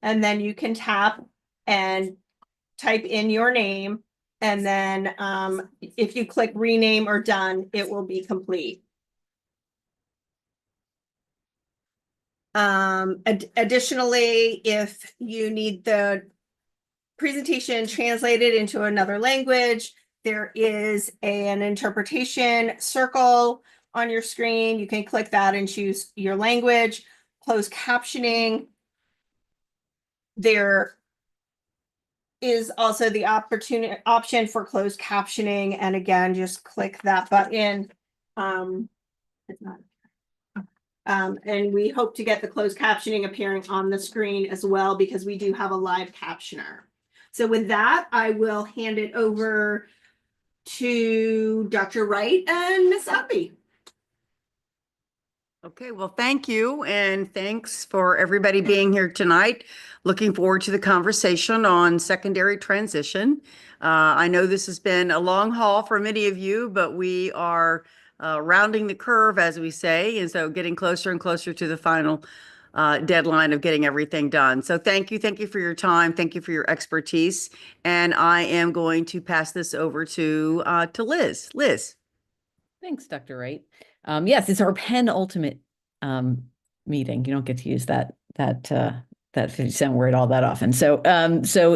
and then you can tap and type in your name. And then if you click rename or done, it will be complete. Additionally, if you need the presentation translated into another language, there is an interpretation circle on your screen. You can click that and choose your language. Closed captioning. There is also the option for closed captioning, and again, just click that button. It's not. And we hope to get the closed captioning appearing on the screen as well, because we do have a live captioner. So with that, I will hand it over to Dr. Wright and Ms. Uppy. Okay, well, thank you. And thanks for everybody being here tonight. Looking forward to the conversation on secondary transition. I know this has been a long haul for many of you, but we are rounding the curve, as we say, and so getting closer and closer to the final deadline of getting everything done. So thank you for your time. Thank you for your expertise. And I am going to pass this over to Liz. Liz. Thanks, Dr. Wright. Yes, it's our penultimate meeting. You don't get to use that 50-cent word all that often. So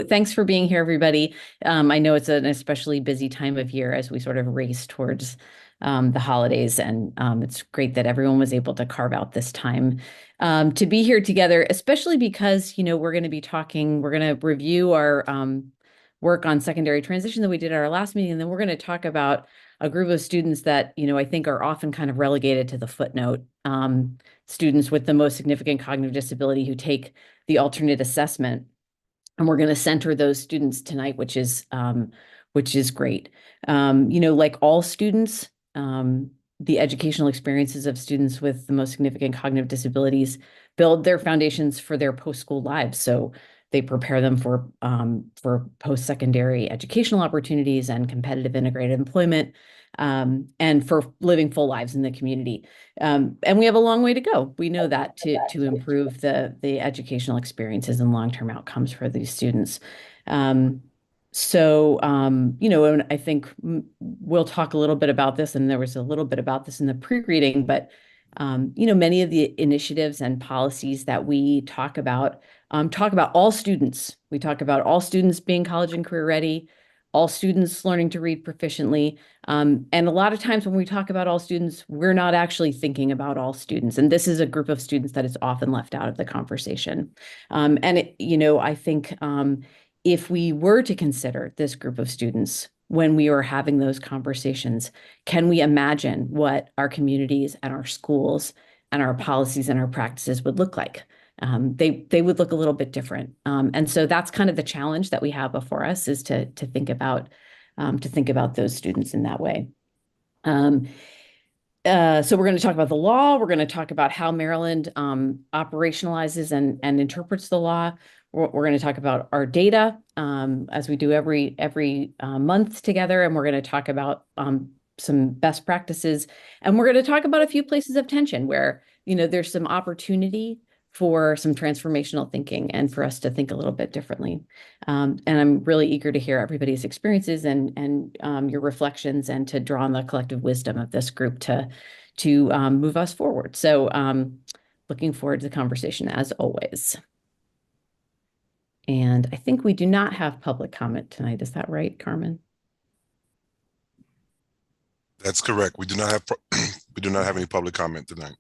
thanks for being here, everybody. I know it's an especially busy time of year as we sort of race towards the holidays, and it's great that everyone was able to carve out this time to be here together, especially because, we're going to review our work on secondary transition that we did at our last meeting, and then we're going to talk about a group of students that, I think are often kind of relegated to the footnote, students with the most significant cognitive disability who take the alternate assessment. And we're going to center those students tonight, which is great. Like all students, the educational experiences of students with the most significant cognitive disabilities build their foundations for their post-school lives. So they prepare them for post-secondary educational opportunities and competitive integrated employment, and for living full lives in the community. And we have a long way to go. We know that to improve the educational experiences and long-term outcomes for these students. And I think we'll talk a little bit about this, and there was a little bit about this in the pre-reading, but many of the initiatives and policies that we talk about all students. We talk about all students being college and career ready, all students learning to read proficiently. And a lot of times when we talk about all students, we're not actually thinking about all students. And this is a group of students that is often left out of the conversation. I think if we were to consider this group of students when we were having those conversations, can we imagine what our communities and our schools and our policies and our practices would look like? They would look a little bit different. And so that's kind of the challenge that we have before us, is to think about those students in that way. So we're going to talk about the law. We're going to talk about how Maryland operationalizes and interprets the law. We're going to talk about our data, as we do every month together, and we're going to talk about some best practices, and we're going to talk about a few places of tension where there's some opportunity for some transformational thinking and for us to think a little bit differently. And I'm really eager to hear everybody's experiences and your reflections, and to draw on the collective wisdom of this group to move us forward. So looking forward to the conversation as always. And I think we do not have public comment tonight. Is that right, Carmen? That's correct. We do not have any public comment tonight.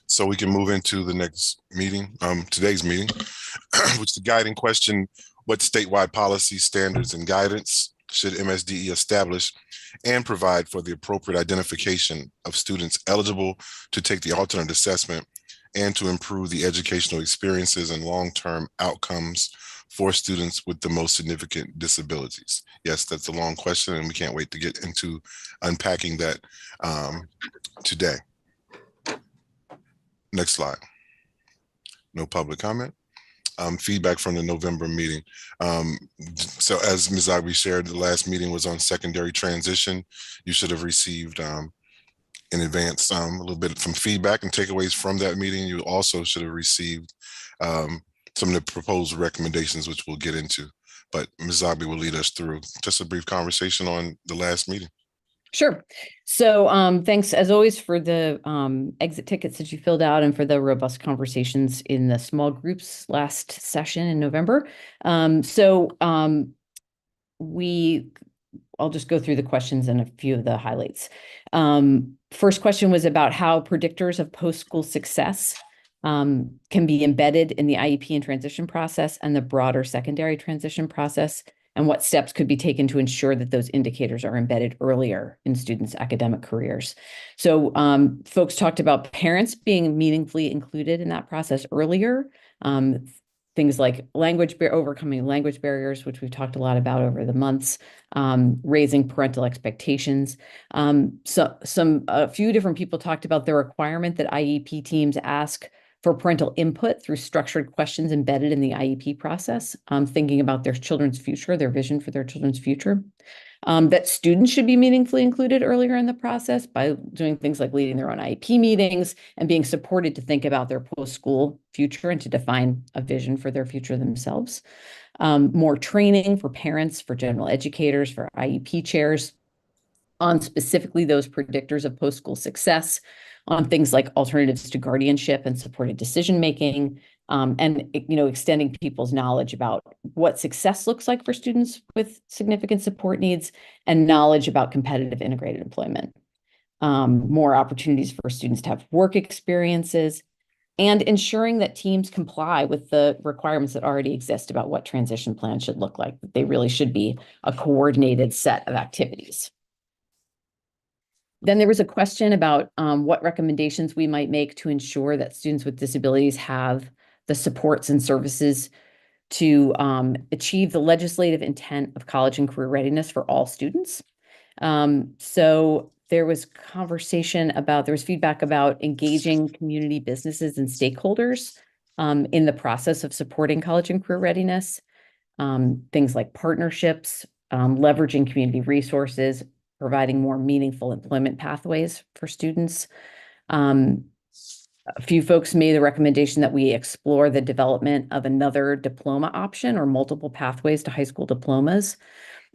So we can move into the next meeting, today's meeting, which is the guiding question: what statewide policy, standards, and guidance should MSDE establish and provide for the appropriate identification of students eligible to take the alternate assessment and to improve the educational experiences and long-term outcomes for students with the most significant disabilities? Yes, that's a long question, and we can't wait to get into unpacking that today. Next slide. No public comment. Feedback from the November meeting. So as Ms. Agbe shared, the last meeting was on secondary transition. You should have received in advance a little bit from feedback and takeaways from that meeting. You also should have received some of the proposed recommendations, which we'll get into. But Ms. Zombie will lead us through just a brief conversation on the last meeting. Sure. So thanks as always for the exit tickets that you filled out and for the robust conversations in the small groups last session in November. I'll just go through the questions and a few of the highlights. First question was about how predictors of post-school success can be embedded in the IEP and transition process and the broader secondary transition process, and what steps could be taken to ensure that those indicators are embedded earlier in students' academic careers. So folks talked about parents being meaningfully included in that process earlier. Things like overcoming language barriers, which we've talked a lot about over the months, raising parental expectations. A few different people talked about the requirement that IEP teams ask for parental input through structured questions embedded in the IEP process, thinking about their children's future, their vision for their children's future. That students should be meaningfully included earlier in the process by doing things like leading their own IEP meetings and being supported to think about their post-school future and to define a vision for their future themselves. More training for parents, for general educators, for IEP chairs on specifically those predictors of post-school success, on things like alternatives to guardianship and supported decision-making, and extending people's knowledge about what success looks like for students with significant support needs and knowledge about competitive integrated employment. More opportunities for students to have work experiences, and ensuring that teams comply with the requirements that already exist about what transition plans should look like. They really should be a coordinated set of activities. Then there was a question about what recommendations we might make to ensure that students with disabilities have the supports and services to achieve the legislative intent of college and career readiness for all students. So there was feedback about engaging community businesses and stakeholders in the process of supporting college and career readiness. Things like partnerships, leveraging community resources, providing more meaningful employment pathways for students. A few folks made the recommendation that we explore the development of another diploma option or multiple pathways to high school diplomas.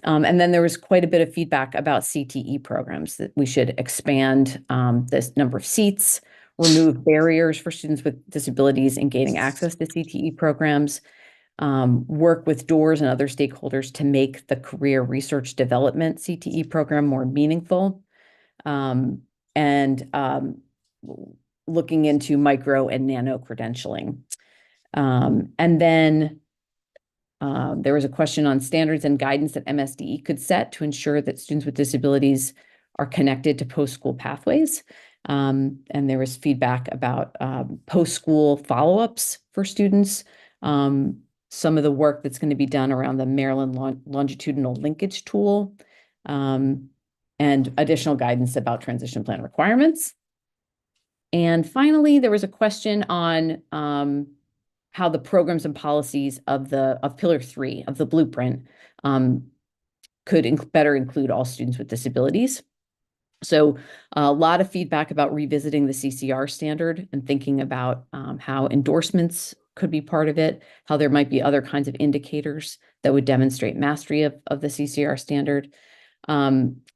And then there was quite a bit of feedback about CTE programs, that we should expand this number of seats, remove barriers for students with disabilities in gaining access to CTE programs, work with DOORS and other stakeholders to make the career research development CTE program more meaningful, and looking into micro and nano credentialing. And then there was a question on standards and guidance that MSDE could set to ensure that students with disabilities are connected to post-school pathways. And there was feedback about post-school follow-ups for students, some of the work that's going to be done around the Maryland longitudinal linkage tool, and additional guidance about transition plan requirements. And finally, there was a question on how the programs and policies of Pillar 3 of the blueprint could better include all students with disabilities. So a lot of feedback about revisiting the CCR standard and thinking about how endorsements could be part of it, how there might be other kinds of indicators that would demonstrate mastery of the CCR standard.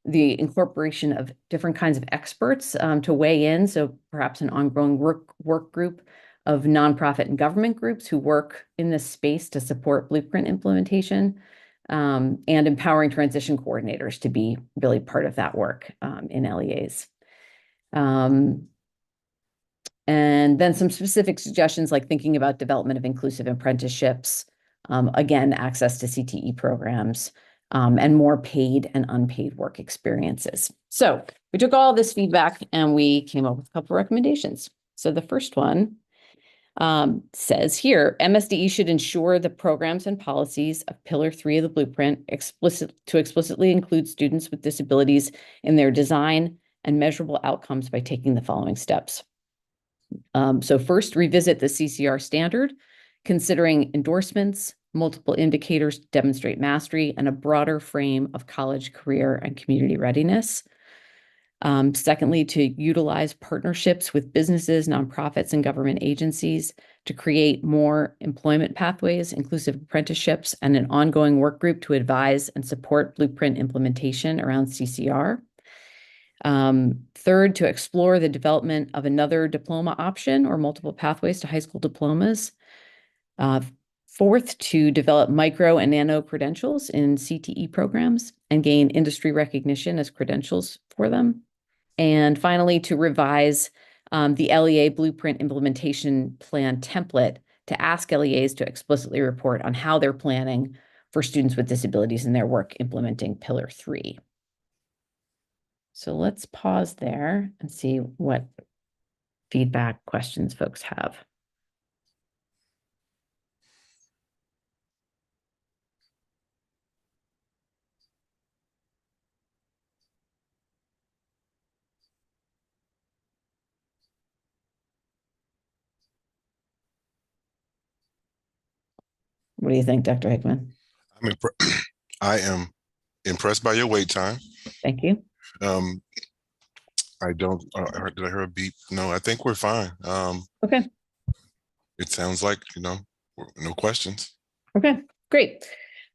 The incorporation of different kinds of experts to weigh in, so perhaps an ongoing work group of nonprofit and government groups who work in this space to support blueprint implementation, and empowering transition coordinators to be really part of that work in LEAs. And then some specific suggestions like thinking about development of inclusive apprenticeships, again, access to CTE programs, and more paid and unpaid work experiences. So we took all this feedback and we came up with a couple of recommendations. So the first one says here, MSDE should ensure the programs and policies of Pillar 3 of the blueprint explicitly include students with disabilities in their design and measurable outcomes by taking the following steps. So first, revisit the CCR standard, considering endorsements, multiple indicators to demonstrate mastery, and a broader frame of college, career, and community readiness. Secondly, to utilize partnerships with businesses, nonprofits, and government agencies to create more employment pathways, inclusive apprenticeships, and an ongoing work group to advise and support blueprint implementation around CCR. Third, to explore the development of another diploma option or multiple pathways to high school diplomas. Fourth, to develop micro and nano credentials in CTE programs and gain industry recognition as credentials for them. And finally, to revise the LEA Blueprint Implementation Plan template to ask LEAs to explicitly report on how they're planning for students with disabilities in their work implementing Pillar 3. So let's pause there and see what feedback questions folks have. What do you think, Dr. Hickman? I am impressed by your wait time. Thank you. I don't, did I hear a beep? No, I think we're fine. Okay. It sounds like, no questions. Okay, great.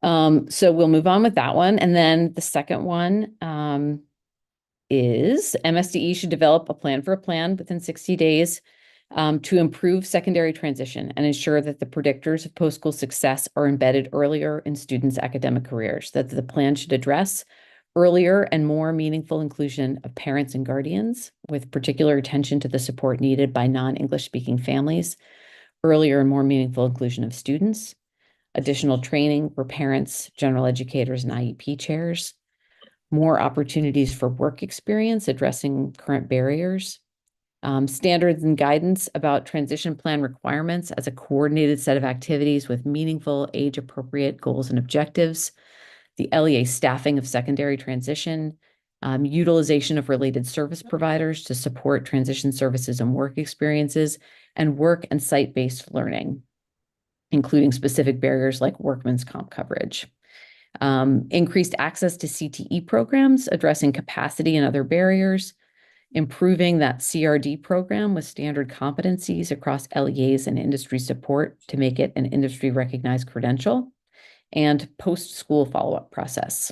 So we'll move on with that one. And then the second one is MSDE should develop a plan for a plan within 60 days to improve secondary transition and ensure that the predictors of post-school success are embedded earlier in students' academic careers, that the plan should address earlier and more meaningful inclusion of parents and guardians with particular attention to the support needed by non-English speaking families, earlier and more meaningful inclusion of students, additional training for parents, general educators, and IEP chairs, more opportunities for work experience addressing current barriers, standards and guidance about transition plan requirements as a coordinated set of activities with meaningful age-appropriate goals and objectives, the LEA staffing of secondary transition, utilization of related service providers to support transition services and work experiences, and work and site-based learning, including specific barriers like workman's comp coverage. Increased access to CTE programs addressing capacity and other barriers, improving that CRD program with standard competencies across LEAs and industry support to make it an industry recognized credential, and post-school follow-up process.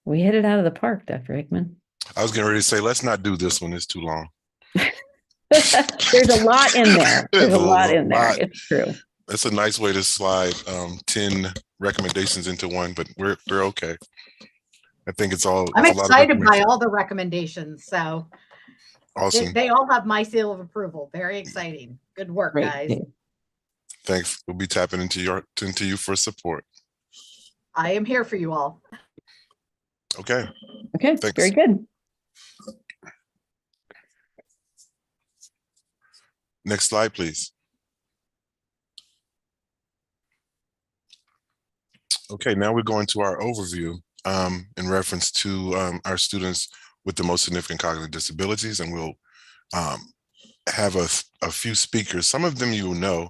We hit it out of the park, Dr. Hickman. I was getting ready to say, let's not do this one. It's too long. There's a lot in there. There's a lot in there. It's true. That's a nice way to slide 10 recommendations into one, but we're okay. I think it's all. I'm excited by all the recommendations. So awesome. They all have my seal of approval. Very exciting. Good work, Great. guys. Thanks. We'll be tapping into you for support. I am here for you all. Okay. Okay. Thanks. Very good. Next slide, please. Okay, now we're going to our overview in reference to our students with the most significant cognitive disabilities, and we'll have a few speakers. Some of them you will know,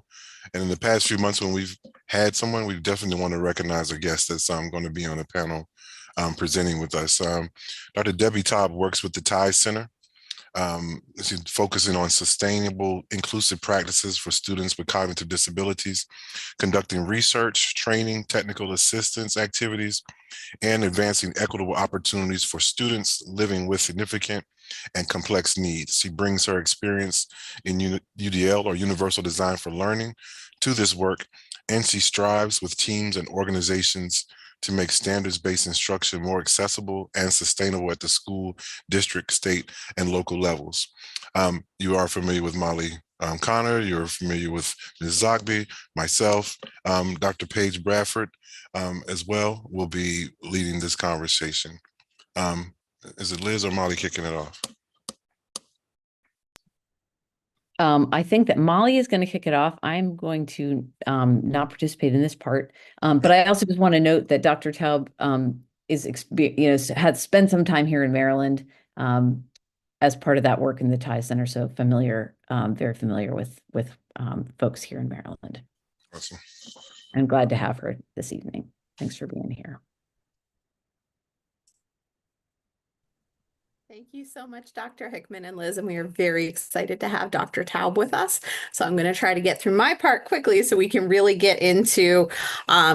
and in the past few months when we've had someone, we definitely want to recognize a guest that's going to be on the panel presenting with us. Dr. Debbie Taub works with the TIE Center. She's focusing on sustainable, inclusive practices for students with cognitive disabilities, conducting research, training, technical assistance activities, and advancing equitable opportunities for students living with significant and complex needs. She brings her experience in UDL, or Universal Design for Learning, to this work, and she strives with teams and organizations to make standards-based instruction more accessible and sustainable at the school, district, state, and local levels. You are familiar with Molly Connor, you're familiar with Ms. Zogby, myself, Dr. Paige Bradford as well will be leading this conversation. Is it Liz or Molly kicking it off? I think that Molly is going to kick it off. I'm going to not participate in this part, but I also just want to note that Dr. Taub had spent some time here in Maryland as part of that work in the TIE Center. So very familiar with folks here in Maryland. Awesome. I'm glad to have her this evening. Thanks for being here. Thank you so much, Dr. Hickman and Liz, and we are very excited to have Dr. Taub with us. So I'm going to try to get through my part quickly so we can really get into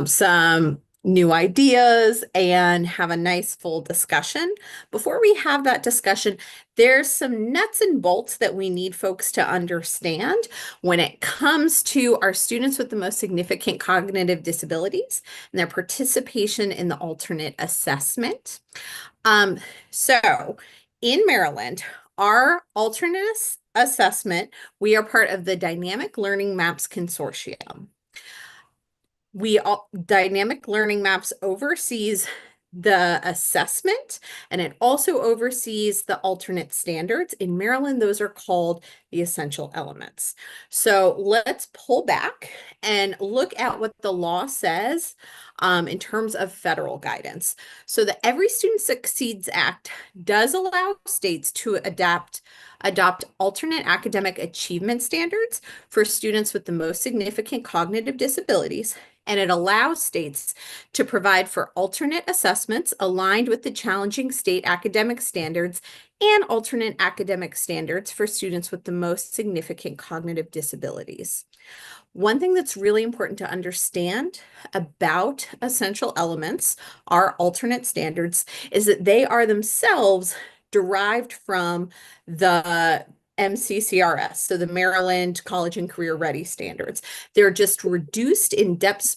some new ideas and have a nice full discussion. Before we have that discussion, there's some nuts and bolts that we need folks to understand when it comes to our students with the most significant cognitive disabilities and their participation in the alternate assessment. So in Maryland, our alternate assessment, we are part of the Dynamic Learning Maps Consortium. Dynamic Learning Maps oversees the assessment, and it also oversees the alternate standards. In Maryland, those are called the essential elements. So let's pull back and look at what the law says in terms of federal guidance. So the Every Student Succeeds Act does allow states to adopt alternate academic achievement standards for students with the most significant cognitive disabilities, and it allows states to provide for alternate assessments aligned with the challenging state academic standards and alternate academic standards for students with the most significant cognitive disabilities. One thing that's really important to understand about essential elements, our alternate standards, is that they are themselves derived from the MCCRS, so the Maryland College and Career Ready Standards. They're just reduced in depth,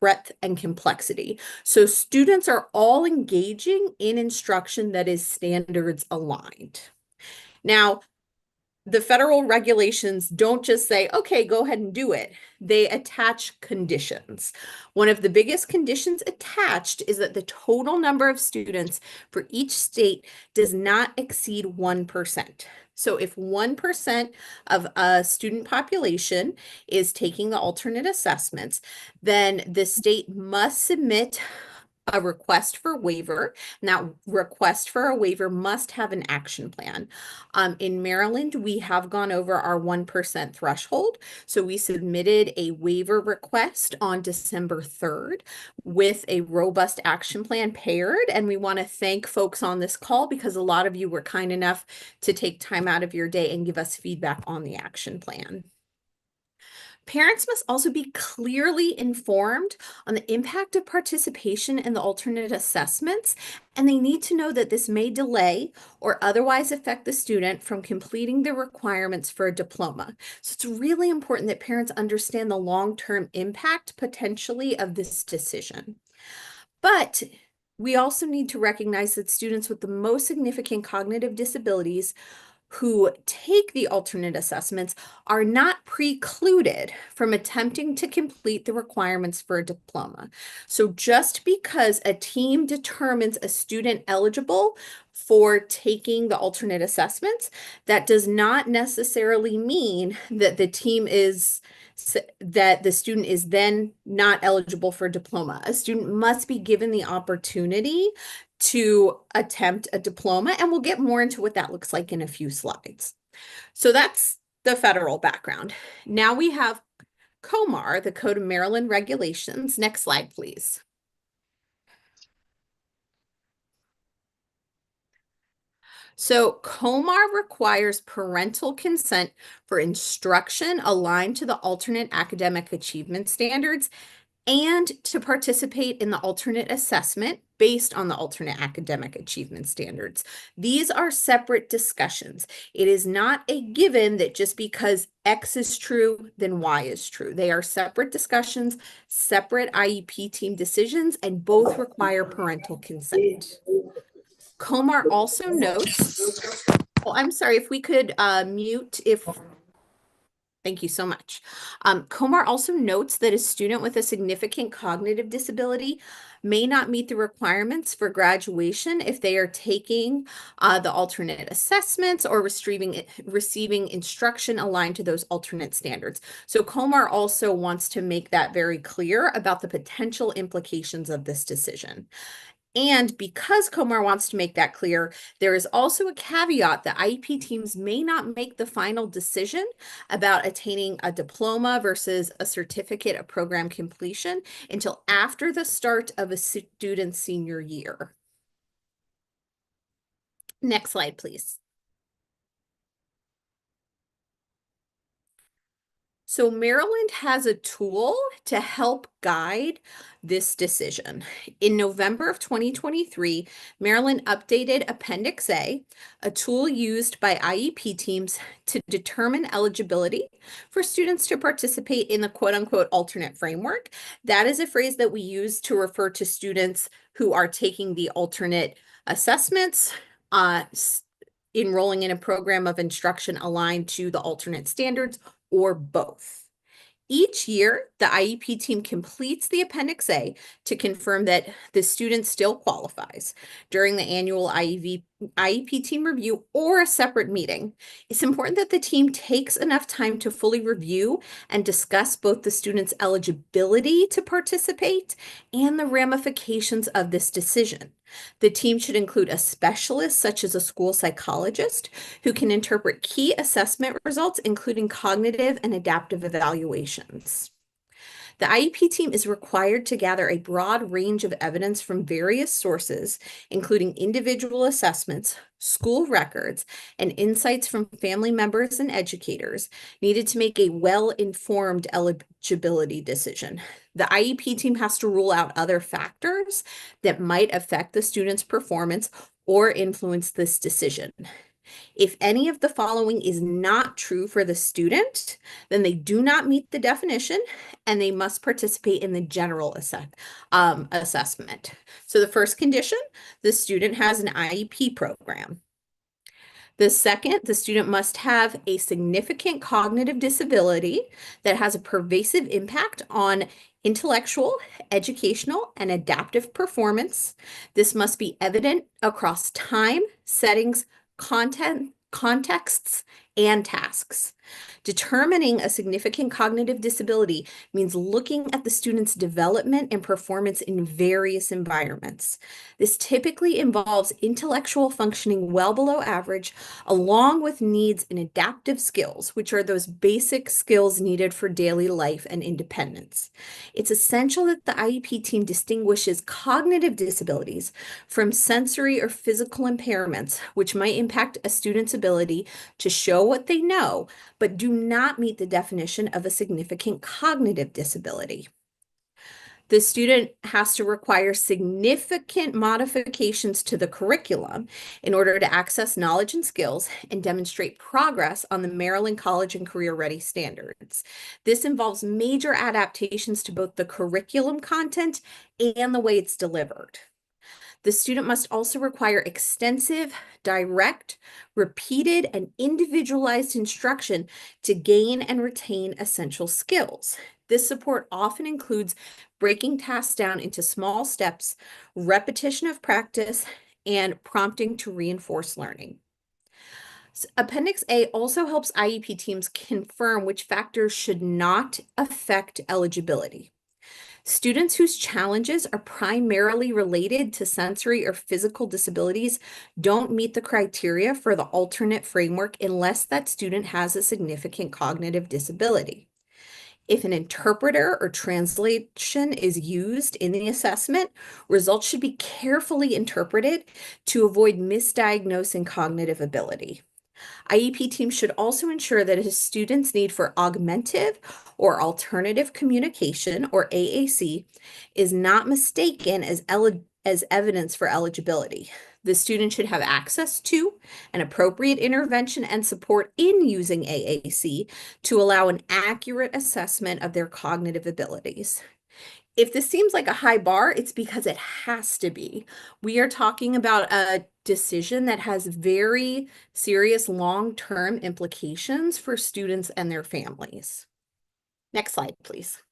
breadth, and complexity. So students are all engaging in instruction that is standards aligned. Now, the federal regulations don't just say, okay, go ahead and do it. They attach conditions. One of the biggest conditions attached is that the total number of students for each state does not exceed 1%. So if 1% of a student population is taking the alternate assessments, then the state must submit a request for waiver. Now, request for a waiver must have an action plan. In Maryland, we have gone over our 1% threshold. So we submitted a waiver request on December 3rd with a robust action plan paired. And we want to thank folks on this call because a lot of you were kind enough to take time out of your day and give us feedback on the action plan. Parents must also be clearly informed on the impact of participation in the alternate assessments, and they need to know that this may delay or otherwise affect the student from completing the requirements for a diploma. So it's really important that parents understand the long-term impact potentially of this decision. But we also need to recognize that students with the most significant cognitive disabilities who take the alternate assessments are not precluded from attempting to complete the requirements for a diploma. So just because a team determines a student eligible for taking the alternate assessments, that does not necessarily mean that the student is then not eligible for a diploma. A student must be given the opportunity to attempt a diploma, and we'll get more into what that looks like in a few slides. So that's the federal background. Now we have COMAR, the Code of Maryland Regulations. Next slide, please. So COMAR requires parental consent for instruction aligned to the alternate academic achievement standards and to participate in the alternate assessment based on the alternate academic achievement standards. These are separate discussions. It is not a given that just because X is true, then Y is true. They are separate discussions, separate IEP team decisions, and both require parental consent. COMAR also notes, oh, I'm sorry, if we could mute if... Thank you so much. COMAR also notes that a student with a significant cognitive disability may not meet the requirements for graduation if they are taking the alternate assessments or receiving instruction aligned to those alternate standards. So COMAR also wants to make that very clear about the potential implications of this decision. And because Comar wants to make that clear, there is also a caveat that IEP teams may not make the final decision about attaining a diploma versus a certificate of program completion until after the start of a student's senior year. Next slide, please. So Maryland has a tool to help guide this decision. In November of 2023, Maryland updated Appendix A, a tool used by IEP teams to determine eligibility for students to participate in the quote-unquote alternate framework. That is a phrase that we use to refer to students who are taking the alternate assessments, enrolling in a program of instruction aligned to the alternate standards, or both. Each year, the IEP team completes the Appendix A to confirm that the student still qualifies. During the annual IEP team review or a separate meeting, it's important that the team takes enough time to fully review and discuss both the student's eligibility to participate and the ramifications of this decision. The team should include a specialist, such as a school psychologist, who can interpret key assessment results, including cognitive and adaptive evaluations. The IEP team is required to gather a broad range of evidence from various sources, including individual assessments, school records, and insights from family members and educators needed to make a well-informed eligibility decision. The IEP team has to rule out other factors that might affect the student's performance or influence this decision. If any of the following is not true for the student, then they do not meet the definition and they must participate in the general assessment. So the first condition, the student has an IEP program. The second, the student must have a significant cognitive disability that has a pervasive impact on intellectual, educational, and adaptive performance. This must be evident across time, settings, content, contexts, and tasks. Determining a significant cognitive disability means looking at the student's development and performance in various environments. This typically involves intellectual functioning well below average, along with needs in adaptive skills, which are those basic skills needed for daily life and independence. It's essential that the IEP team distinguishes cognitive disabilities from sensory or physical impairments, which might impact a student's ability to show what they know, but do not meet the definition of a significant cognitive disability. The student has to require significant modifications to the curriculum in order to access knowledge and skills and demonstrate progress on the Maryland College and Career Ready standards. This involves major adaptations to both the curriculum content and the way it's delivered. The student must also require extensive, direct, repeated, and individualized instruction to gain and retain essential skills. This support often includes breaking tasks down into small steps, repetition of practice, and prompting to reinforce learning. Appendix A also helps IEP teams confirm which factors should not affect eligibility. Students whose challenges are primarily related to sensory or physical disabilities don't meet the criteria for the alternate framework unless that student has a significant cognitive disability. If an interpreter or translation is used in the assessment, results should be carefully interpreted to avoid misdiagnosing cognitive ability. IEP teams should also ensure that a student's need for augmentative or alternative communication, or AAC, is not mistaken as evidence for eligibility. The student should have access to an appropriate intervention and support in using AAC to allow an accurate assessment of their cognitive abilities. If this seems like a high bar, it's because it has to be. We are talking about a decision that has very serious long-term implications for students and their families. Next slide, please.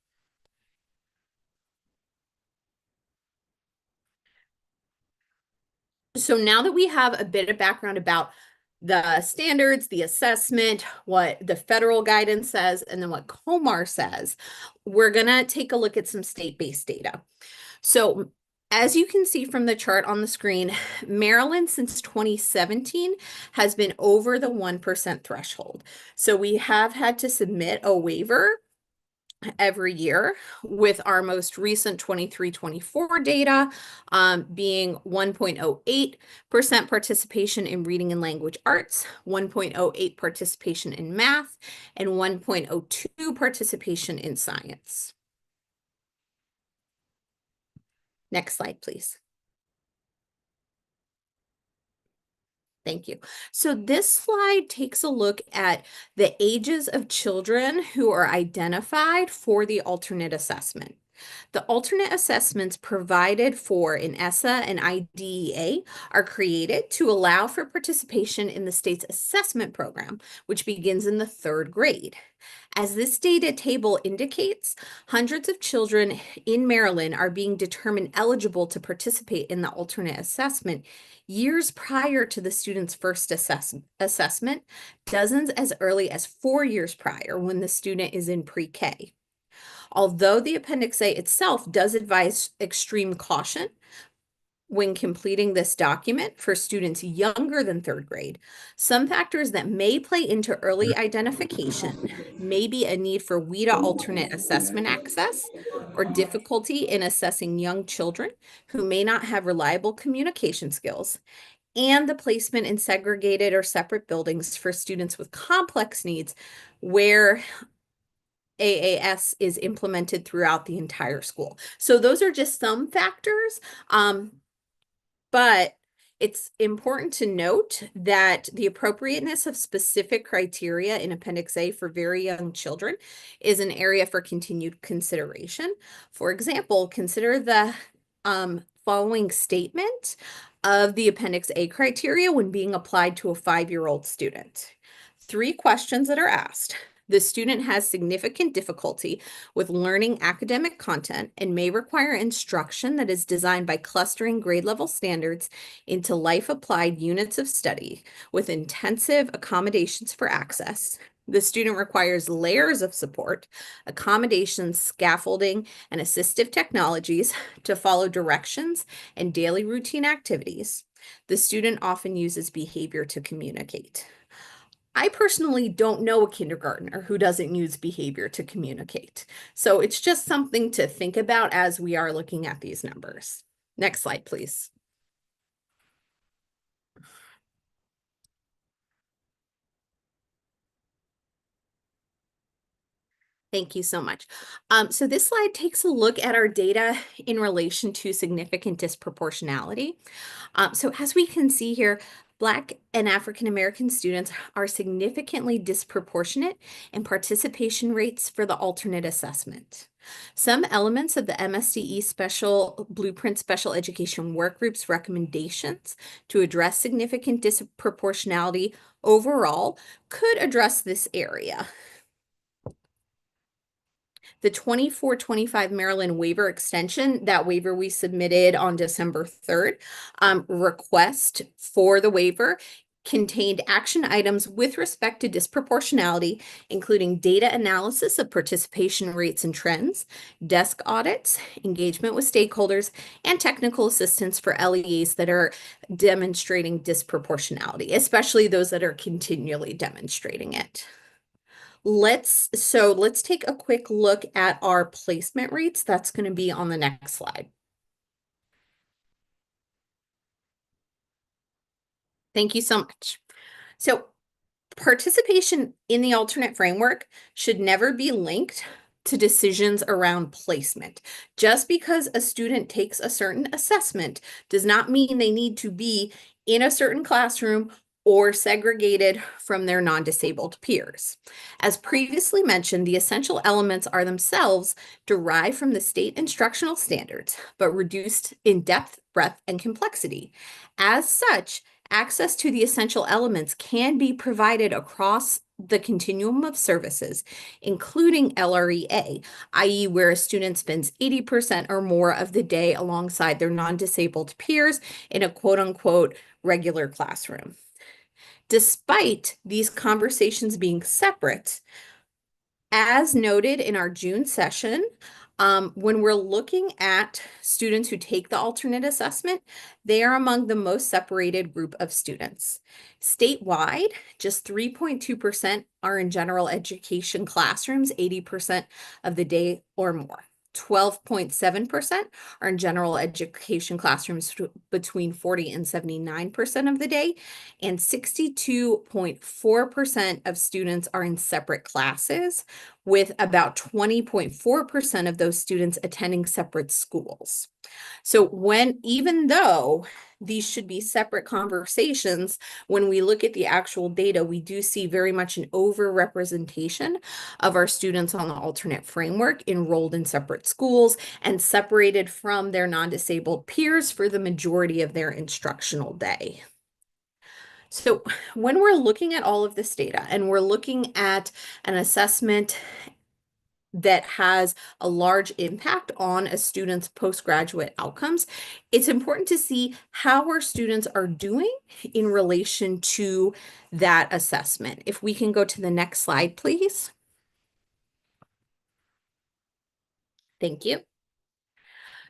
So now that we have a bit of background about the standards, the assessment, what the federal guidance says, and then what Comar says, we're going to take a look at some state-based data. So As you can see from the chart on the screen, Maryland since 2017 has been over the 1% threshold. So we have had to submit a waiver every year, with our most recent 23-24 data being 1.08% participation in reading and language arts, 1.08 participation in math, and 1.02 participation in science. Next slide, please. Thank you. So this slide takes a look at the ages of children who are identified for the alternate assessment. The alternate assessments provided for in ESSA and IDEA are created to allow for participation in the state's assessment program, which begins in the 3rd grade. As this data table indicates, hundreds of children in Maryland are being determined eligible to participate in the alternate assessment years prior to the student's first assessment, dozens as early as 4 years prior when the student is in pre-K. Although the Appendix A itself does advise extreme caution when completing this document for students younger than 3rd grade, some factors that may play into early identification may be a need for WIDA alternate assessment access or difficulty in assessing young children who may not have reliable communication skills, and the placement in segregated or separate buildings for students with complex needs where AAS is implemented throughout the entire school. So those are just some factors. But it's important to note that the appropriateness of specific criteria in Appendix A for very young children is an area for continued consideration. For example, consider the following statement of the Appendix A criteria when being applied to a 5-year-old student. 3 questions that are asked. The student has significant difficulty with learning academic content and may require instruction that is designed by clustering grade level standards into life-applied units of study with intensive accommodations for access. The student requires layers of support, accommodations, scaffolding, and assistive technologies to follow directions and daily routine activities. The student often uses behavior to communicate. I personally don't know a kindergartner who doesn't use behavior to communicate. So it's just something to think about as we are looking at these numbers. Next slide, please. Thank you so much. So this slide takes a look at our data in relation to significant disproportionality. So as we can see here, Black and African American students are significantly disproportionate in participation rates for the alternate assessment. Some elements of the MSDE Special Blueprint Special Education Workgroup's recommendations to address significant disproportionality overall could address this area. The 24-25 Maryland waiver extension, that waiver we submitted on December 3rd, request for the waiver contained action items with respect to disproportionality, including data analysis of participation rates and trends, desk audits, engagement with stakeholders, and technical assistance for LEAs that are demonstrating disproportionality, especially those that are continually demonstrating it. Let's take a quick look at our placement rates. That's going to be on the next slide. Thank you so much. So participation in the alternate framework should never be linked to decisions around placement. Just because a student takes a certain assessment does not mean they need to be in a certain classroom or segregated from their non-disabled peers. As previously mentioned, the essential elements are themselves derived from the state instructional standards, but reduced in depth, breadth, and complexity. As such, access to the essential elements can be provided across the continuum of services, including LREA, i.e. where a student spends 80% or more of the day alongside their non-disabled peers in a quote-unquote regular classroom. Despite these conversations being separate, as noted in our June session, When we're looking at students who take the alternate assessment, they are among the most separated group of students. Statewide, just 3.2% are in general education classrooms 80% of the day or more. 12.7% are in general education classrooms between 40 and 79% of the day, and 62.4% of students are in separate classes, with about 20.4% of those students attending separate schools. So even though these should be separate conversations, when we look at the actual data, we do see very much an overrepresentation of our students on the alternate framework enrolled in separate schools and separated from their non-disabled peers for the majority of their instructional day. So when we're looking at all of this data and we're looking at an assessment that has a large impact on a student's postgraduate outcomes, it's important to see how our students are doing in relation to that assessment. If we can go to the next slide, please. Thank you.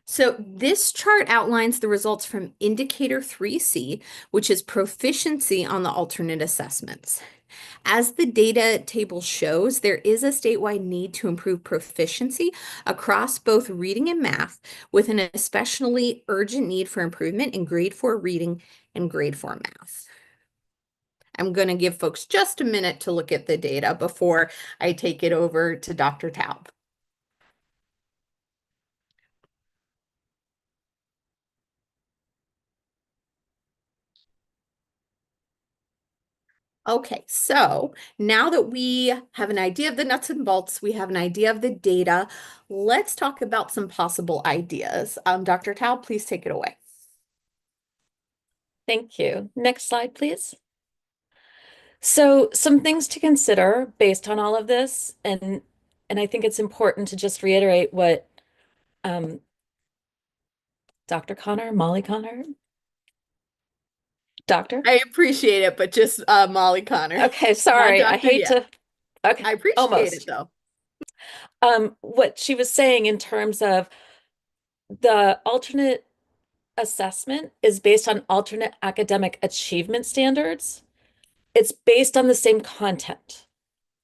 So this chart outlines the results from Indicator 3C, which is proficiency on the alternate assessments. As the data table shows, there is a statewide need to improve proficiency across both reading and math, with an especially urgent need for improvement in grade 4 reading and grade 4 math. I'm going to give folks just a minute to look at the data before I take it over to Dr. Taub. Okay, so now that we have an idea of the nuts and bolts, we have an idea of the data, let's talk about some possible ideas. Dr. Taub, please take it away. Thank you. Next slide, please. So some things to consider based on all of this, and I think it's important to just reiterate what Dr. Connor, Molly Connor, Doctor? I appreciate it, but just Molly Connor. Okay, sorry. I doctor hate yet. to. Okay, I appreciate almost. it though. What she was saying in terms of the alternate assessment is based on alternate academic achievement standards. It's based on the same content.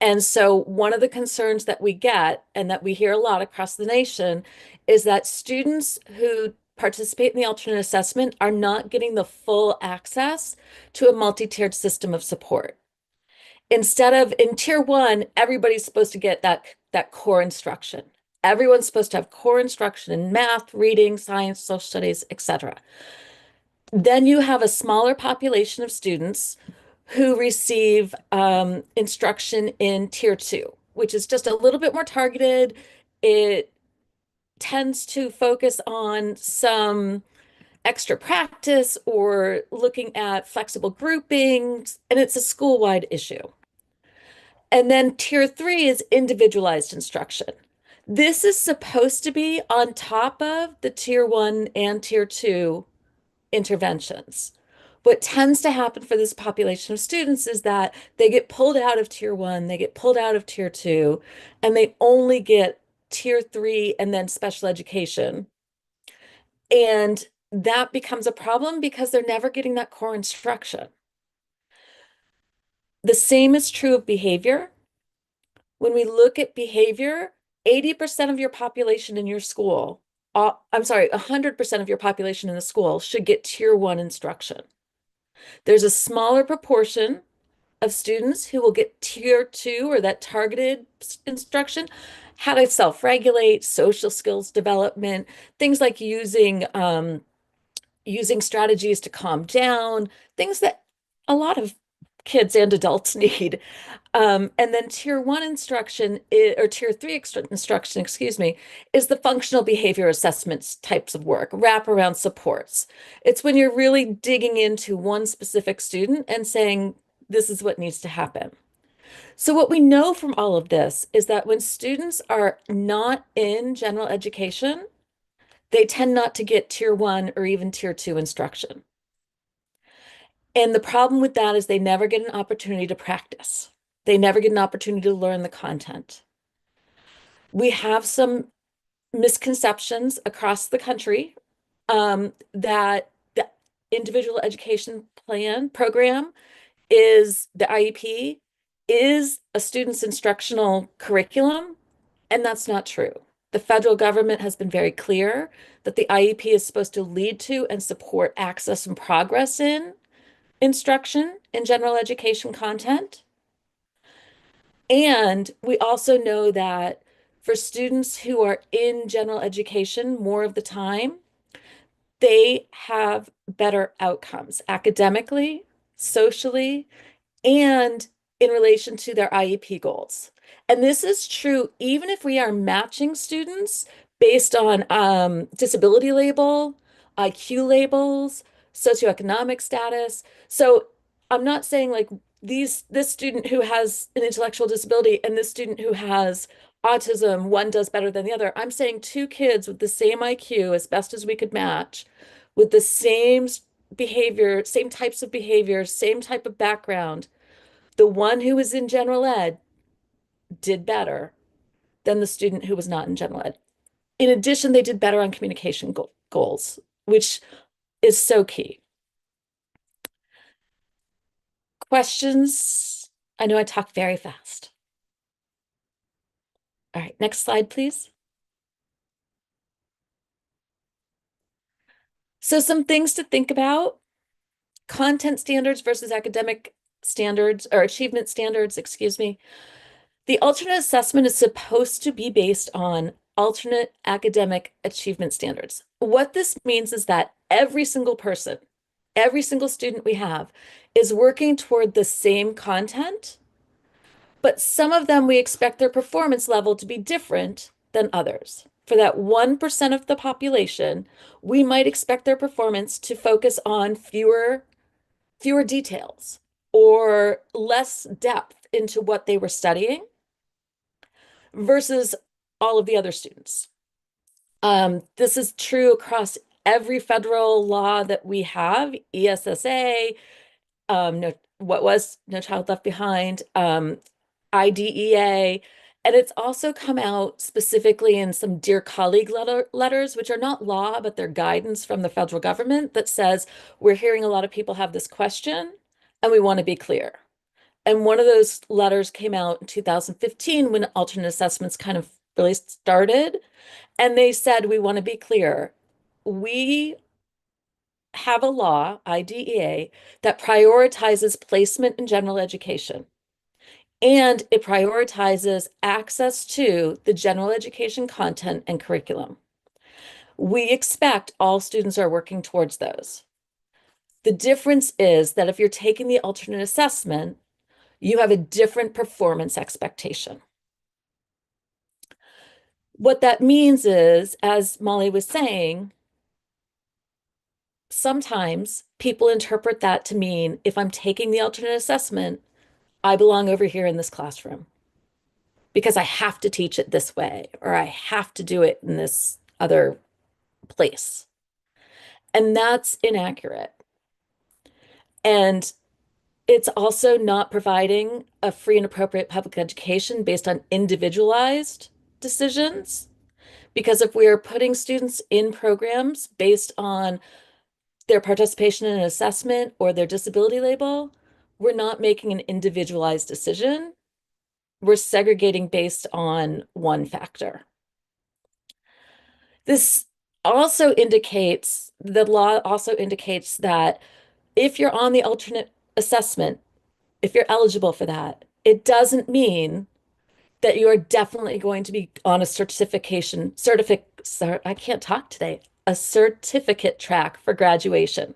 And so one of the concerns that we get and that we hear a lot across the nation is that students who participate in the alternate assessment are not getting the full access to a multi-tiered system of support. Instead of in tier 1, everybody's supposed to get that core instruction. Everyone's supposed to have core instruction in math, reading, science, social studies, etc. Then you have a smaller population of students who receive instruction in tier 2, which is just a little bit more targeted. It tends to focus on some extra practice or looking at flexible groupings, and it's a school-wide issue. And then tier 3 is individualized instruction. This is supposed to be on top of the tier 1 and tier 2 interventions. What tends to happen for this population of students is that they get pulled out of tier 1, they get pulled out of tier 2, and they only get tier 3 and then special education. And that becomes a problem because they're never getting that core instruction. The same is true of behavior. When we look at behavior, 80% of your population in your school, 100% of your population in the school should get tier 1 instruction. There's a smaller proportion of students who will get tier 2 or that targeted instruction, how to self-regulate, social skills development, things like using strategies to calm down, things that a lot of kids and adults need. And then tier 1 instruction or tier 3 instruction, excuse me, is the functional behavior assessments types of work, wraparound supports. It's when you're really digging into one specific student and saying, this is what needs to happen. So what we know from all of this is that when students are not in general education, they tend not to get tier 1 or even tier 2 instruction. And the problem with that is they never get an opportunity to practice. They never get an opportunity to learn the content. We have some misconceptions across the country that the individual education plan program is the IEP is a student's instructional curriculum, and that's not true. The federal government has been very clear that the IEP is supposed to lead to and support access and progress in instruction in general education content. And we also know that for students who are in general education more of the time, they have better outcomes academically, socially, and in relation to their IEP goals. And this is true even if we are matching students based on disability label, IQ labels, socioeconomic status. So I'm not saying like this student who has an intellectual disability and this student who has autism, one does better than the other. I'm saying two kids with the same IQ as best as we could match, with the same behavior, same types of behaviors, same type of background. The one who was in general ed did better than the student who was not in general ed. In addition, they did better on communication goals, which is so key. Questions? I know I talk very fast. All right, next slide, please. So some things to think about: content standards versus academic standards or achievement standards, excuse me. The alternate assessment is supposed to be based on alternate academic achievement standards. What this means is that every single person, every single student we have is working toward the same content, but some of them we expect their performance level to be different than others. For that 1% of the population, we might expect their performance to focus on fewer details or less depth into what they were studying versus all of the other students. This is true across every federal law that we have: ESSA, No Child Left Behind, IDEA, and it's also come out specifically in some Dear Colleague letters, which are not law, but they're guidance from the federal government that says, we're hearing a lot of people have this question and we want to be clear. And one of those letters came out in 2015 when alternate assessments kind of really started. And they said, we want to be clear. We have a law, IDEA, that prioritizes placement in general education. And it prioritizes access to the general education content and curriculum. We expect all students are working towards those. The difference is that if you're taking the alternate assessment, you have a different performance expectation. What that means is, as Molly was saying, sometimes people interpret that to mean if I'm taking the alternate assessment, I belong over here in this classroom because I have to teach it this way, or I have to do it in this other place. And that's inaccurate. And it's also not providing a free and appropriate public education based on individualized decisions. Because if we are putting students in programs based on their participation in an assessment or their disability label, we're not making an individualized decision. We're segregating based on one factor. This also indicates, the law also indicates that if you're on the alternate assessment, if you're eligible for that, it doesn't mean that you are definitely going to be on a I can't talk today, a certificate track for graduation,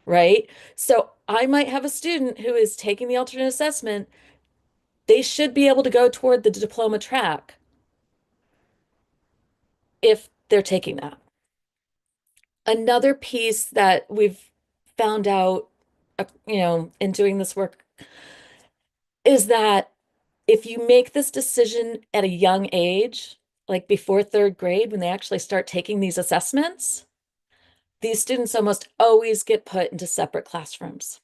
right? So I might have a student who is taking the alternate assessment. They should be able to go toward the diploma track if they're taking that. Another piece that we've found out, in doing this work is that if you make this decision at a young age, like before third grade, when they actually start taking these assessments, these students almost always get put into separate classrooms.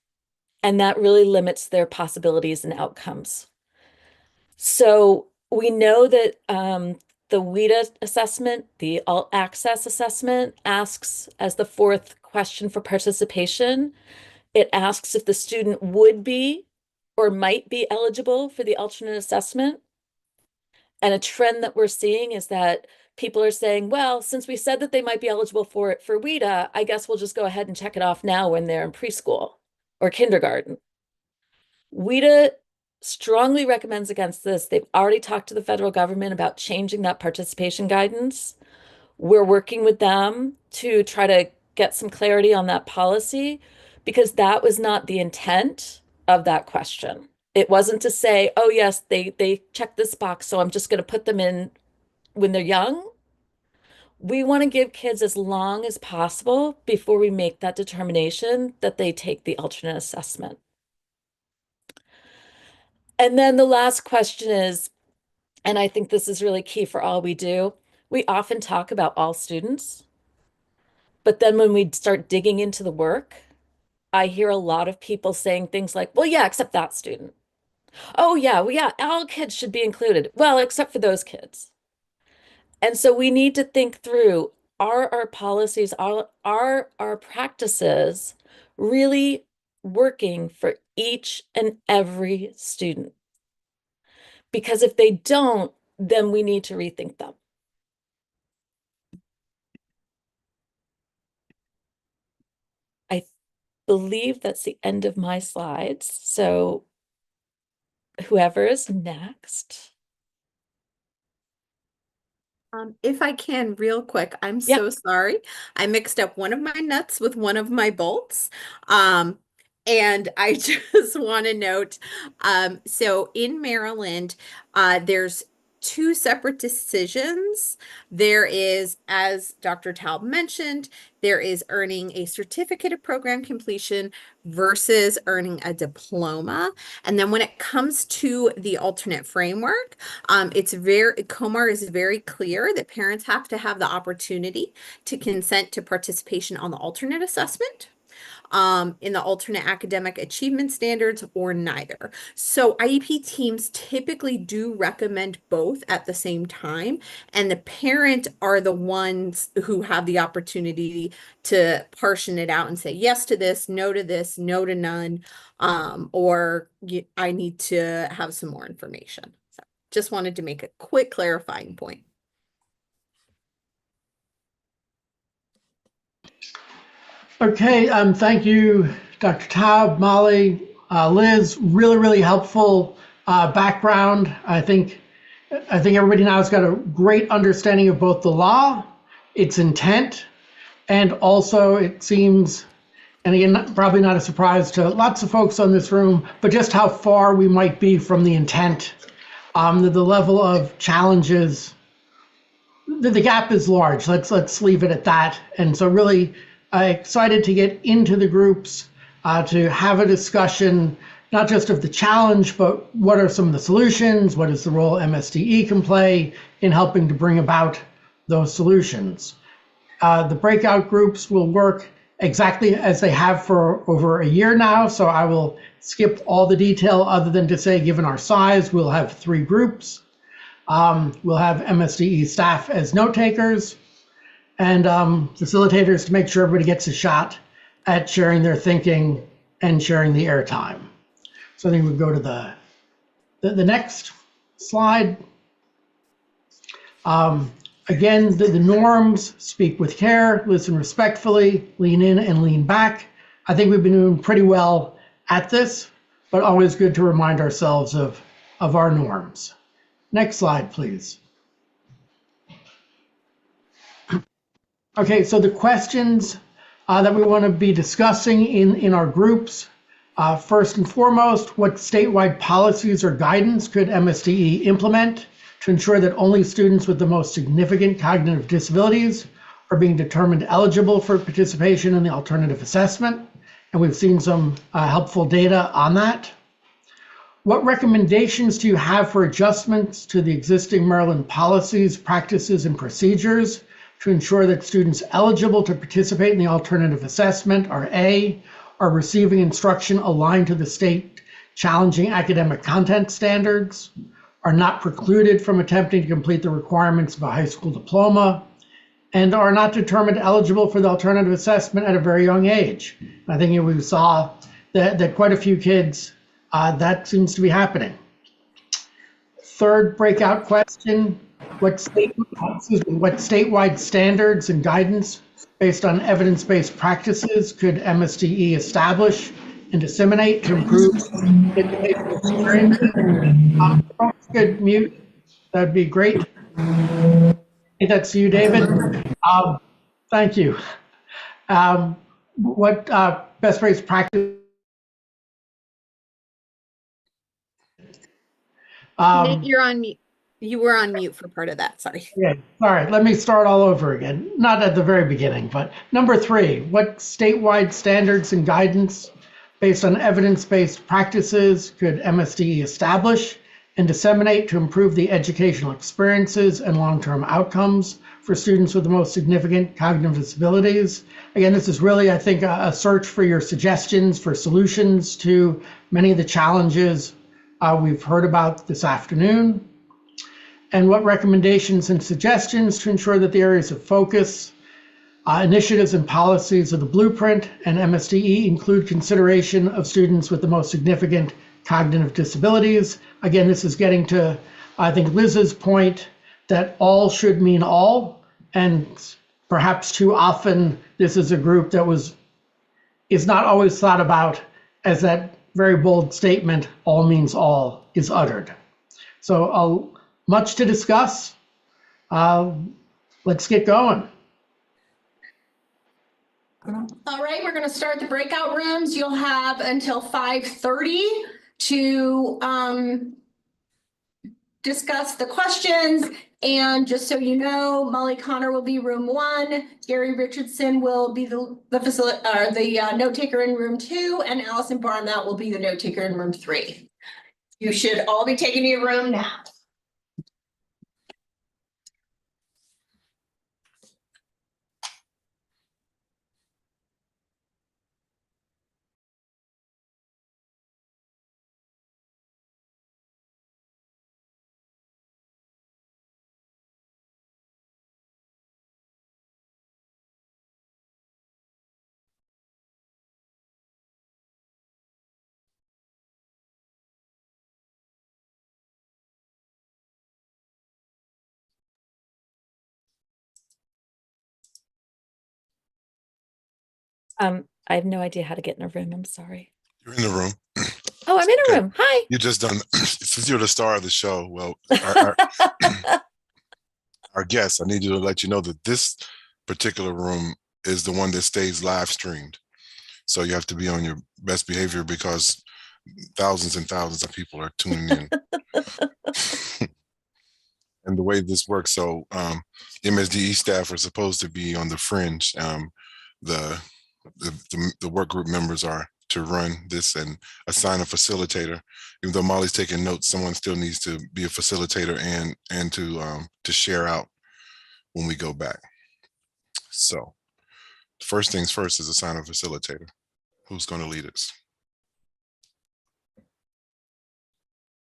And that really limits their possibilities and outcomes. So we know that the WIDA assessment, the Alt Access assessment, asks as the fourth question for participation, it asks if the student would be or might be eligible for the alternate assessment. And a trend that we're seeing is that people are saying, well, since we said that they might be eligible for it for WIDA, I guess we'll just go ahead and check it off now when they're in preschool or kindergarten. WIDA strongly recommends against this. They've already talked to the federal government about changing that participation guidance. We're working with them to try to get some clarity on that policy because that was not the intent of that question. It wasn't to say, oh yes, they check this box, so I'm just going to put them in when they're young. We want to give kids as long as possible before we make that determination that they take the alternate assessment. And then the last question is, and I think this is really key for all we do, we often talk about all students, but then when we start digging into the work, I hear a lot of people saying things like, well, yeah, except that student. Oh, yeah, well, yeah, all kids should be included. Well, except for those kids. And so we need to think through, are our policies, are our practices really working for each and every student? Because if they don't, then we need to rethink them. I believe that's the end of my slides. So whoever is next. If I can, real quick, I'm Yeah. so sorry. I mixed up one of my nuts with one of my bolts. And I just want to note, so in Maryland, there's two separate decisions. There is, as Dr. Taub mentioned, there is earning a certificate of program completion versus earning a diploma. And then when it comes to the alternate framework, COMAR is very clear that parents have to have the opportunity to consent to participation on the alternate assessment, in the alternate academic achievement standards, or neither. So IEP teams typically do recommend both at the same time, and the parent are the ones who have the opportunity to portion it out and say yes to this, no to none, or I need to have some more information. So just wanted to make a quick clarifying point. Okay, thank you, Dr. Taub, Molly, Liz. Really, really helpful background. I think everybody now has got a great understanding of both the law, its intent, and also it seems, and again, probably not a surprise to lots of folks on this room, but just how far we might be from the intent. The level of challenges, the gap is large. Let's leave it at that. And so really excited to get into the groups, to have a discussion, not just of the challenge, but what are some of the solutions? What is the role MSDE can play in helping to bring about those solutions? The breakout groups will work exactly as they have for over a year now, so I will skip all the detail other than to say, given our size, we'll have 3 groups. We'll have MSDE staff as note takers, and facilitators to make sure everybody gets a shot at sharing their thinking and sharing the airtime. So I think we'll go to the next slide. Again, the norms: speak with care, listen respectfully, lean in and lean back. I think we've been doing pretty well at this, but always good to remind ourselves of our norms. Next slide, please. Okay, so the questions that we want to be discussing in our groups. First and foremost, what statewide policies or guidance could MSDE implement to ensure that only students with the most significant cognitive disabilities are being determined eligible for participation in the alternative assessment? And we've seen some helpful data on that. What recommendations do you have for adjustments to the existing Maryland policies, practices, and procedures to ensure that students eligible to participate in the alternative assessment are receiving instruction aligned to the state challenging academic content standards? are not precluded from attempting to complete the requirements of a high school diploma, and are not determined eligible for the alternative assessment at a very young age. I think we saw that quite a few kids, that seems to be happening. Third breakout question, what statewide standards and guidance based on evidence-based practices could MSDE establish and disseminate to improve educational experiences? Could mute, that'd be great. Hey, that's you, David. Thank you. What best practice practice? Nate, you're on mute. You were on mute for part of that. Sorry. Yeah, sorry. Let me start all over again. Not at the very beginning, but number 3, what statewide standards and guidance based on evidence-based practices could MSDE establish and disseminate to improve the educational experiences and long-term outcomes for students with the most significant cognitive disabilities? Again, this is really, I think, a search for your suggestions for solutions to many of the challenges we've heard about this afternoon. And what recommendations and suggestions to ensure that the areas of focus, initiatives and policies of the blueprint and MSDE include consideration of students with the most significant cognitive disabilities. Is this getting to, I think, Liz's point that all should mean all, and perhaps too often this is a group that is not always thought about as that very bold statement, all means all, is uttered. So much to discuss. Let's get going. All right, we're going to start the breakout rooms. You'll have until 5:30 to discuss the questions. And just so you know, Molly Connor will be room 1, Gary Richardson will be the note taker in room 2, and Allison Barnett will be the note taker in room 3. You should all be taking your room now. I have no idea how to get in a room. I'm sorry. You're in the room. Oh, I'm in a room. Hi. You just done, since you're the star of the show, well, our guest, I need you to let you know that this particular room is the one that stays live streamed. So you have to be on your best behavior because thousands and thousands of people are tuning in. And the way this works, so MSDE staff are supposed to be on the fringe. The work group members are to run this and assign a facilitator. Even though Molly's taking notes, someone still needs to be a facilitator and to share out when we go back. So first things first is assign a facilitator. Who's going to lead us?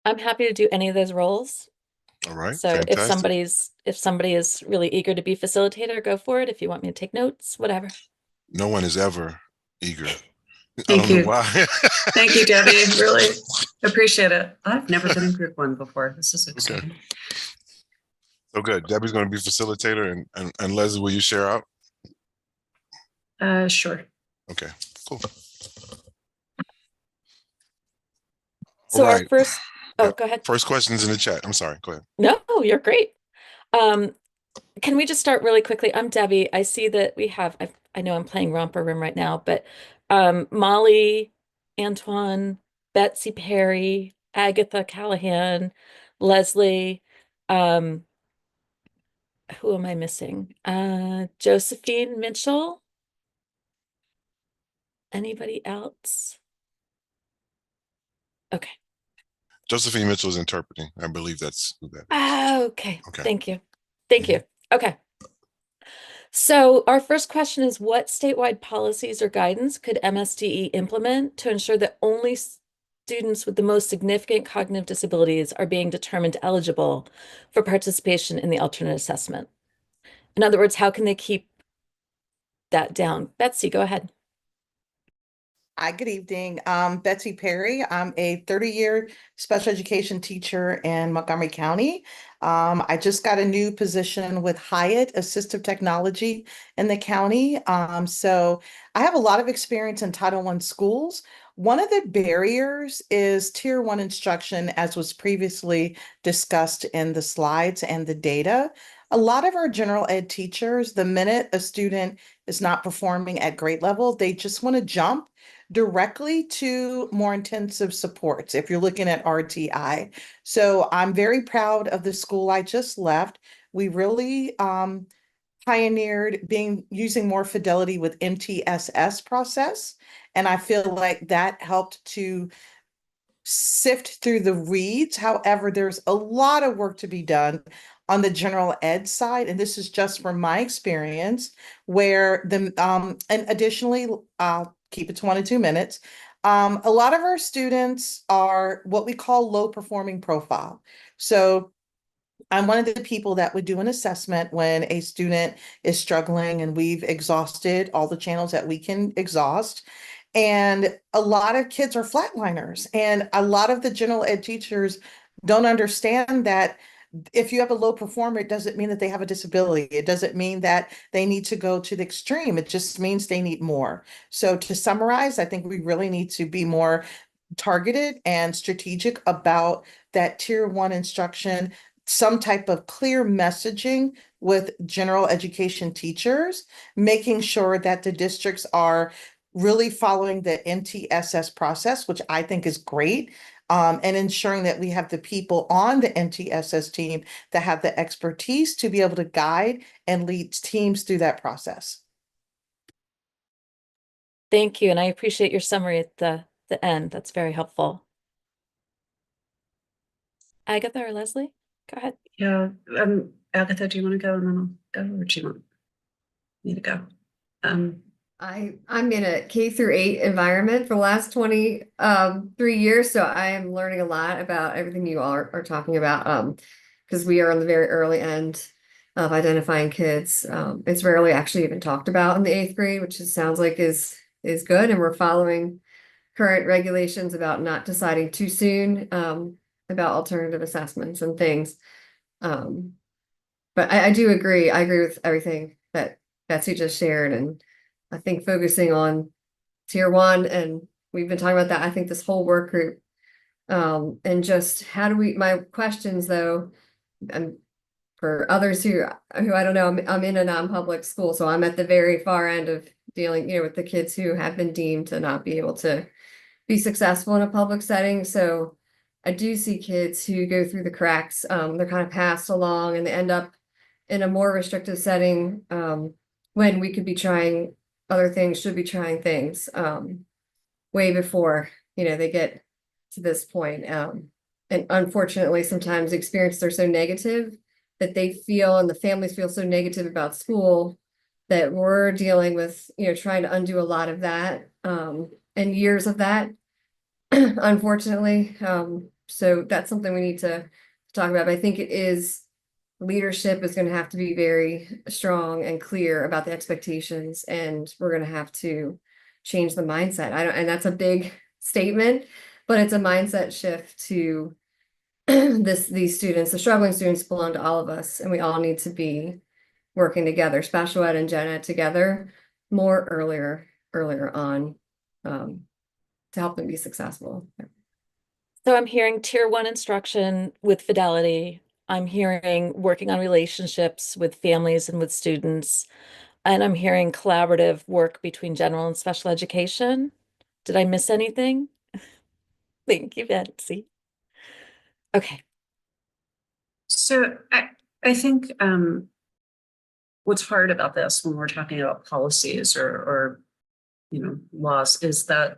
I'm happy to do any of those roles. All right. So fantastic. if somebody is really eager to be facilitator, go for it. If you want me to take notes, whatever. No one is ever eager. Thank you. Why. Thank you, Debbie. Really appreciate it. I've never been in group 1 before. This is exciting. Okay. So good. Debbie's going to be facilitator, and Leslie, will you share out? Sure. Okay, cool. So All our right. first, go ahead. First questions in the chat. I'm sorry. Go ahead. No, you're great. Can we just start really quickly? I'm Debbie. I see that we have, I know I'm playing Romper Room right now, but Molly, Antoine, Betsy Perry, Agatha Callahan, Leslie, who am I missing? Josephine Mitchell. Anybody else? Okay. Josephine Mitchell is interpreting. I believe that's who that is. Okay. Okay. Thank you. Thank you. Okay. So our first question is, what statewide policies or guidance could MSDE implement to ensure that only students with the most significant cognitive disabilities are being determined eligible for participation in the alternate assessment? In other words, how can they keep that down? Betsy, go ahead. Hi, good evening. Betsy Perry. I'm a 30-year special education teacher in Montgomery County. I just got a new position with Hyatt Assistive Technology in the county. So I have a lot of experience in Title I schools. One of the barriers is Tier 1 instruction, as was previously discussed in the slides and the data. A lot of our general ed teachers, the minute a student is not performing at grade level, they just want to jump directly to more intensive supports if you're looking at RTI. So I'm very proud of the school I just left. We really pioneered using more fidelity with MTSS process. And I feel like that helped to sift through the reads. However, there's a lot of work to be done on the general ed side, and this is just from my experience, where and additionally, keep it to 1 to 2 minutes. A lot of our students are what we call low performing profile. So I'm one of the people that would do an assessment when a student is struggling and we've exhausted all the channels that we can exhaust. And a lot of kids are flatliners, and a lot of the general ed teachers don't understand that if you have a low performer, it doesn't mean that they have a disability. It doesn't mean that they need to go to the extreme. It just means they need more. So to summarize, I think we really need to be more targeted and strategic about that Tier 1 instruction, some type of clear messaging with general education teachers, making sure that the districts are really following the MTSS process, which I think is great, and ensuring that we have the people on the MTSS team that have the expertise to be able to guide and lead teams through that process. Thank you. And I appreciate your summary at the end. That's very helpful. Agatha or Leslie, go ahead. Yeah, Agatha, do you want to go and then I'll go, or do you want me to go? I'm in a K through 8 environment for the last 3 years, so I am learning a lot about everything you all are talking about. Because we are on the very early end of identifying kids. It's rarely actually even talked about in the 8th grade, which it sounds like is good, and we're following current regulations about not deciding too soon about alternative assessments and things. But I do agree. I agree with everything that Betsy just shared, and I think focusing on Tier 1, and we've been talking about that, I think this whole work group, and just how do my questions though, and for others who I don't know, I'm in a non-public school, so I'm at the very far end of dealing, with the kids who have been deemed to not be able to be successful in a public setting. So I do see kids who go through the cracks. They're kind of passed along and they end up in a more restrictive setting, when we could be trying other things, should be trying things way before, they get to this point. And unfortunately, sometimes the experiences are so negative that they feel, and the families feel so negative about school, that we're dealing with, trying to undo a lot of that, and years of that, unfortunately. So that's something we need to talk about. But I think leadership is going to have to be very strong and clear about the expectations, and we're going to have to change the mindset. And that's a big statement, but it's a mindset shift to these students. The struggling students belong to all of us, and we all need to be working together, special ed and gen ed together, more earlier on, to help them be successful. So I'm hearing Tier 1 instruction with fidelity. I'm hearing working on relationships with families and with students. And I'm hearing collaborative work between general and special education. Did I miss anything? Thank you, Betsy. Okay. So I think what's hard about this when we're talking about policies or laws is that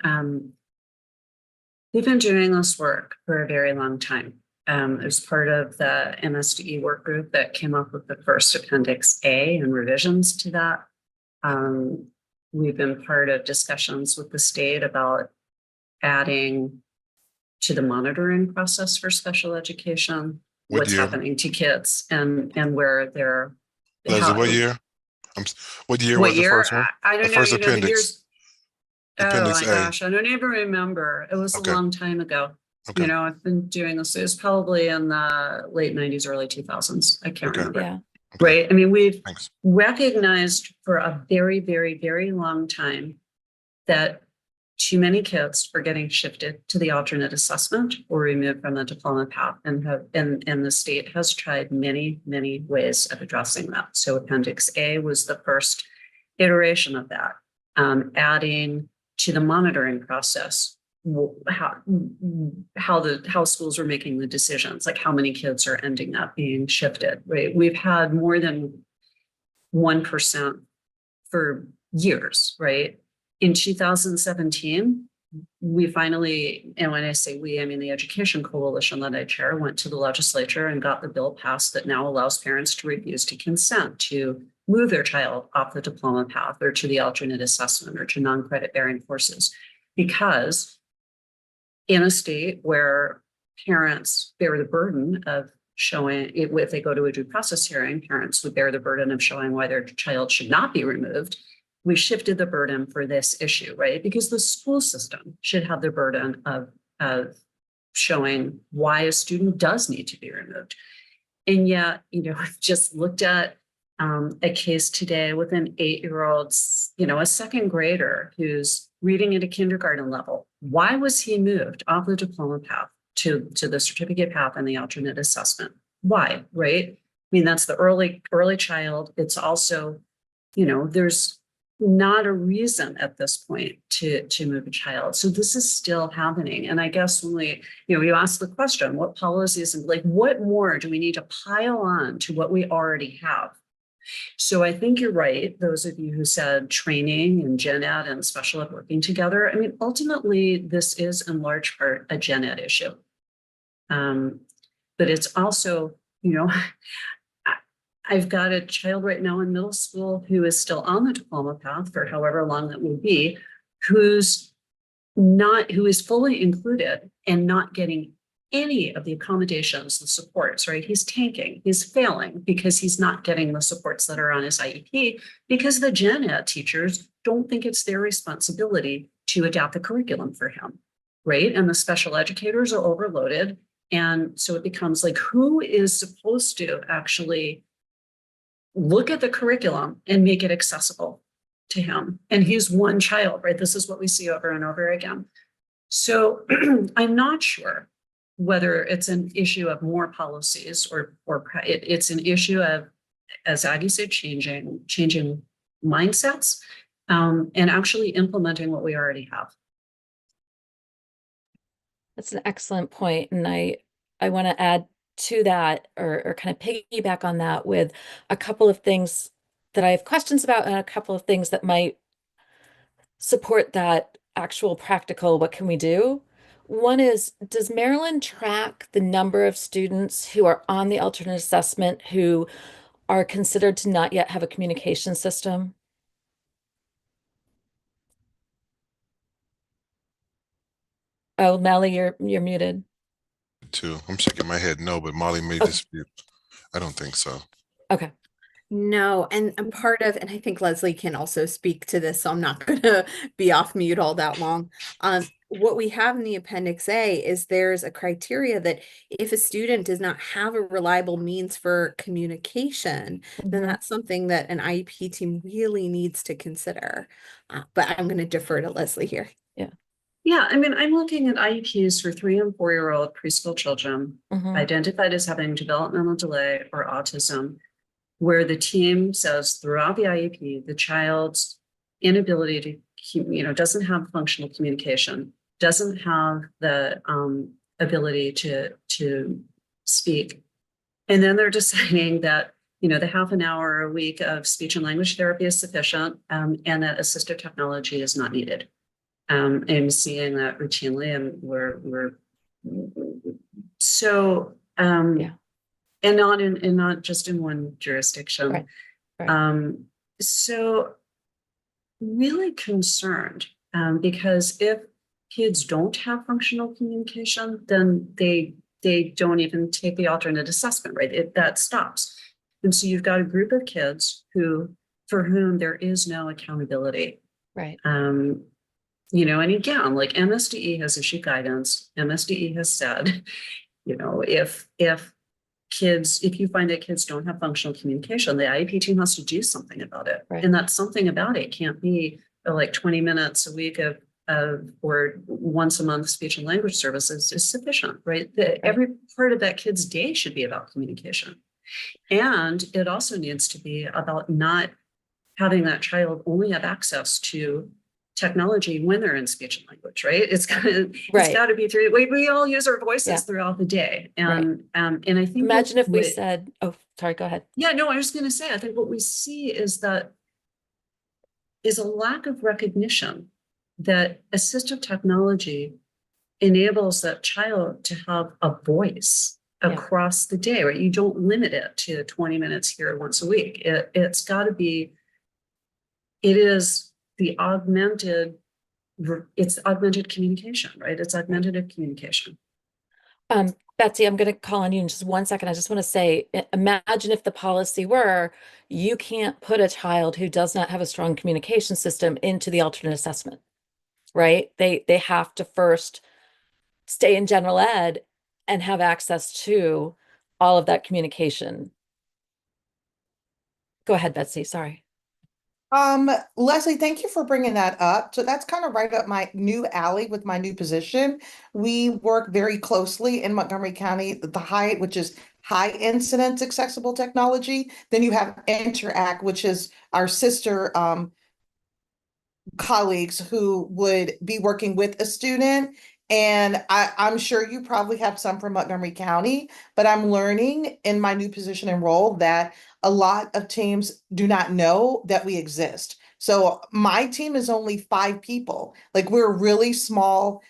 we've been doing this work for a very long time. It was part of the MSDE work group that came up with the first Appendix A and revisions to that. We've been part of discussions with the state about adding to the monitoring process for special education, What what's year? happening to kids and where they're. Leslie, how- what year? What year What was the year? first one? I don't The know, first you know, the appendix. years. Oh Appendix my A. gosh, I don't even remember. It was a Okay. long time ago. Okay. You know, I've been doing this. It was probably in the late 90s, early 2000s. I can't Okay. remember. Yeah. Okay. Right. I mean, we've Thanks. recognized for a very, very, very long time that too many kids are getting shifted to the alternate assessment or removed from the diploma path, and the state has tried many, many ways of addressing that. So Appendix A was the first iteration of that, adding to the monitoring process how schools are making the decisions, like how many kids are ending up being shifted. Right, we've had more than 1% for years. Right, in 2017, we finally, and when I say we, I mean the Education Coalition that I chair, went to the legislature and got the bill passed that now allows parents to refuse to consent to move their child off the diploma path or to the alternate assessment or to non-credit bearing courses. Because in a state where parents bear the burden of showing, if they go to a due process hearing, parents would bear the burden of showing why their child should not be removed. We shifted the burden for this issue, right? Because the school system should have the burden of showing why a student does need to be removed. And yet, you know, I've just looked at a case today with an 8-year-old, you know, a second grader who's reading at a kindergarten level. Why was he moved off the diploma path to the certificate path and the alternate assessment? Why, right? I mean, that's the early child. It's also, you know, there's not a reason at this point to move a child. So this is still happening. And I guess when we, you know, you ask the question, what policies and like, what more do we need to pile on to what we already have? So I think you're right. Those of you who said training and gen ed and special ed working together. I mean, ultimately, this is in large part a gen ed issue. But it's also, you know, I've got a child right now in middle school who is still on the diploma path for however long that will be, who is fully included and not getting any of the accommodations, the supports, right? He's tanking, he's failing because he's not getting the supports that are on his IEP because the gen ed teachers don't think it's their responsibility to adapt the curriculum for him, right? And the special educators are overloaded. And so it becomes like, who is supposed to actually look at the curriculum and make it accessible to him? And he's one child, right? This is what we see over and over again. So I'm not sure whether it's an issue of more policies or it's an issue of, as Aggie said, changing mindsets and actually implementing what we already have. That's an excellent point. And I want to add to that or kind of piggyback on that with a couple of things that I have questions about and a couple of things that might support that actual practical, what can we do? One is, does Maryland track the number of students who are on the alternate assessment who are considered to not yet have a communication system? Oh, Melly, you're muted. Too. I'm shaking my head no, but Molly may dispute. I don't think so. Okay. No, and part of, and I think Leslie can also speak to this, so I'm not going to be off mute all that long. What we have in the Appendix A is there's a criteria that if a student does not have a reliable means for communication, then that's something that an IEP team really needs to consider. But I'm going to defer to Leslie here. Yeah, I mean, I'm looking at IEPs for 3- and 4-year-old preschool children identified as having developmental delay or autism, where the team says throughout the IEP, the child's inability to, doesn't have functional communication, doesn't have the ability to speak. And then they're deciding that, the half an hour a week of speech and language therapy is sufficient and that assistive technology is not needed. I'm seeing that routinely and we're so, Yeah. and not just in one jurisdiction. Right. So really concerned because if kids don't have functional communication, then they don't even take the alternate assessment, right? That stops. And so you've got a group of kids for whom there is no accountability. Right. And again, like MSDE has issued guidance. MSDE has said, if you find that kids don't have functional communication, the IEP team has to do something about it. Right. And that something about it can't be like 20 minutes a week of or once a month speech and language services is sufficient, right? Every part of that kid's day should be about communication. And it also needs to be about not having that child only have access to technology when they're in speech and language, right? It's got to be through. We all use our voices throughout the day, and I think imagine if we said, "Oh, sorry, go ahead." Yeah, no, I was going to say, I think what we see is a lack of recognition that assistive technology enables that child to have a voice across the day, right? You don't limit it to 20 minutes here once a week. It's got to be. It is the augmented communication, right? It's augmentative communication. Betsy, I'm going to call on you in just 1 second. I just want to say, imagine if the policy were, you can't put a child who does not have a strong communication system into the alternate assessment, right? They have to first stay in general ed and have access to all of that communication. Go ahead, Betsy, sorry. Leslie, thank you for bringing that up. So that's kind of right up my new alley with my new position. We work very closely in Montgomery County, the Hyatt, which is high incidence accessible technology. Then you have Interact, which is our sister colleagues who would be working with a student. And I'm sure you probably have some from Montgomery County, but I'm learning in my new position and role that a lot of teams do not know that we exist. So my team is only 5 people. Like, we're a really small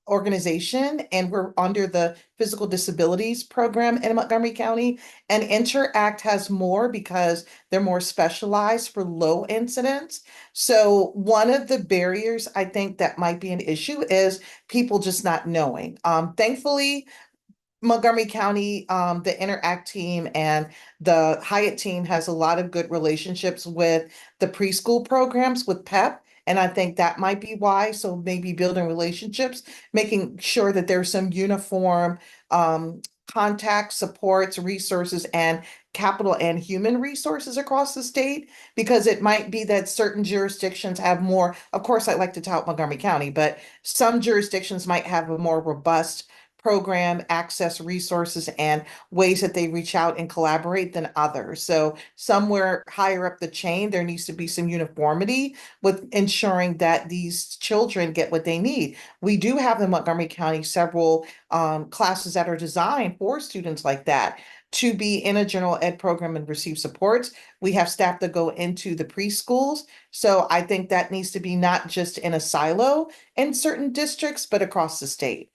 organization, and we're under the physical disabilities program in Montgomery County. And Interact has more because they're more specialized for low incidence. So one of the barriers I think that might be an issue is people just not knowing. Thankfully, Montgomery County, the Interact team and the Hyatt team has a lot of good relationships with the preschool programs with PEP. And I think that might be why. So maybe building relationships, making sure that there's some uniform contact, supports, resources, and capital and human resources across the state, because it might be that certain jurisdictions have more. Of course, I'd like to tout Montgomery County, but some jurisdictions might have a more robust program, access, resources, and ways that they reach out and collaborate than others. So somewhere higher up the chain, there needs to be some uniformity with ensuring that these children get what they need. We do have in Montgomery County several classes that are designed for students like that to be in a general ed program and receive supports. We have staff that go into the preschools. So I think that needs to be not just in a silo in certain districts, but across the state.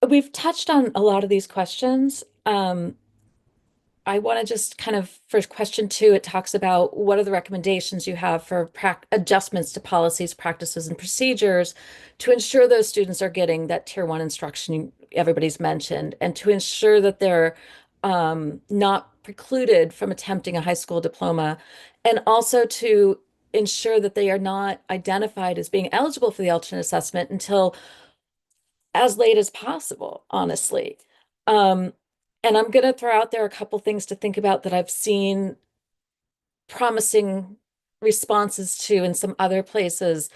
We've touched on a lot of these questions. I want to just kind of, for question 2, it talks about what are the recommendations you have for adjustments to policies, practices, and procedures to ensure those students are getting that tier 1 instruction everybody's mentioned, and to ensure that they're not precluded from attempting a high school diploma, and also to ensure that they are not identified as being eligible for the alternate assessment until as late as possible, honestly. And I'm going to throw out there a couple things to think about that I've seen promising responses to in some other places.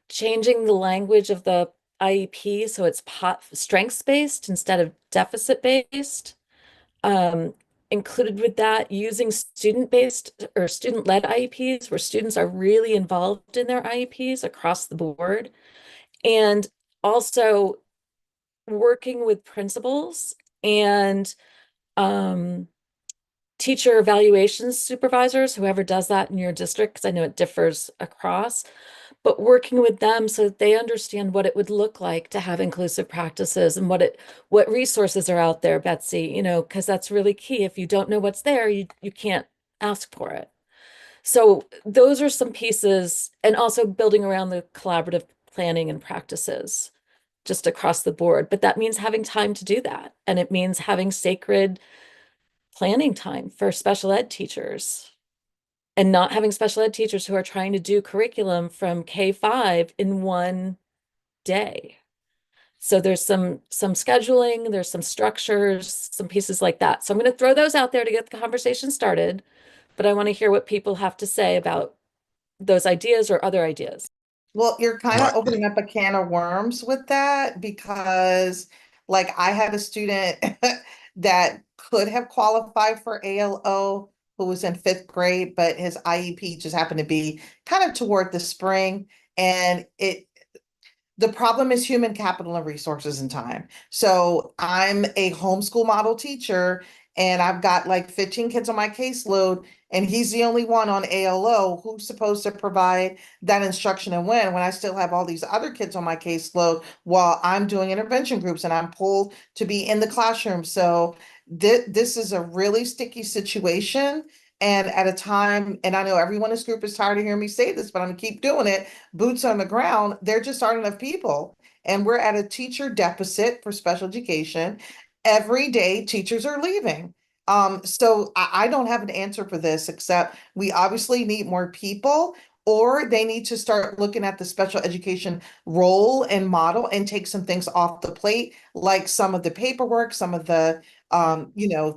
Changing the language of the IEP so it's strengths-based instead of deficit-based. Included with that, using student-based or student-led IEPs where students are really involved in their IEPs across the board. And also working with principals and teacher evaluations supervisors, whoever does that in your district, because I know it differs across, but working with them so that they understand what it would look like to have inclusive practices and what resources are out there, Betsy, because that's really key. If you don't know what's there, you can't ask for it. So those are some pieces, and also building around the collaborative planning and practices just across the board. But that means having time to do that. And it means having sacred planning time for special ed teachers and not having special ed teachers who are trying to do curriculum from K-5 in one day. So there's some scheduling, there's some structures, some pieces like that. So I'm going to throw those out there to get the conversation started, but I want to hear what people have to say about those ideas or other ideas. Well, you're kind of Right. opening up a can of worms with that because, like, I had a student that could have qualified for ALO who was in 5th grade, but his IEP just happened to be kind of toward the spring. And the problem is human capital and resources and time. So I'm a homeschool model teacher and I've got like 15 kids on my caseload and he's the only one on ALO. Who's supposed to provide that instruction and when I still have all these other kids on my caseload while I'm doing intervention groups and I'm pulled to be in the classroom. So this is a really sticky situation. And at a time, and I know everyone in this group is tired of hearing me say this, but I'm gonna keep doing it. Boots on the ground, there just aren't enough people. And we're at a teacher deficit for special education. Every day, teachers are leaving. So I don't have an answer for this, except we obviously need more people, or they need to start looking at the special education role and model and take some things off the plate, like some of the paperwork, some of the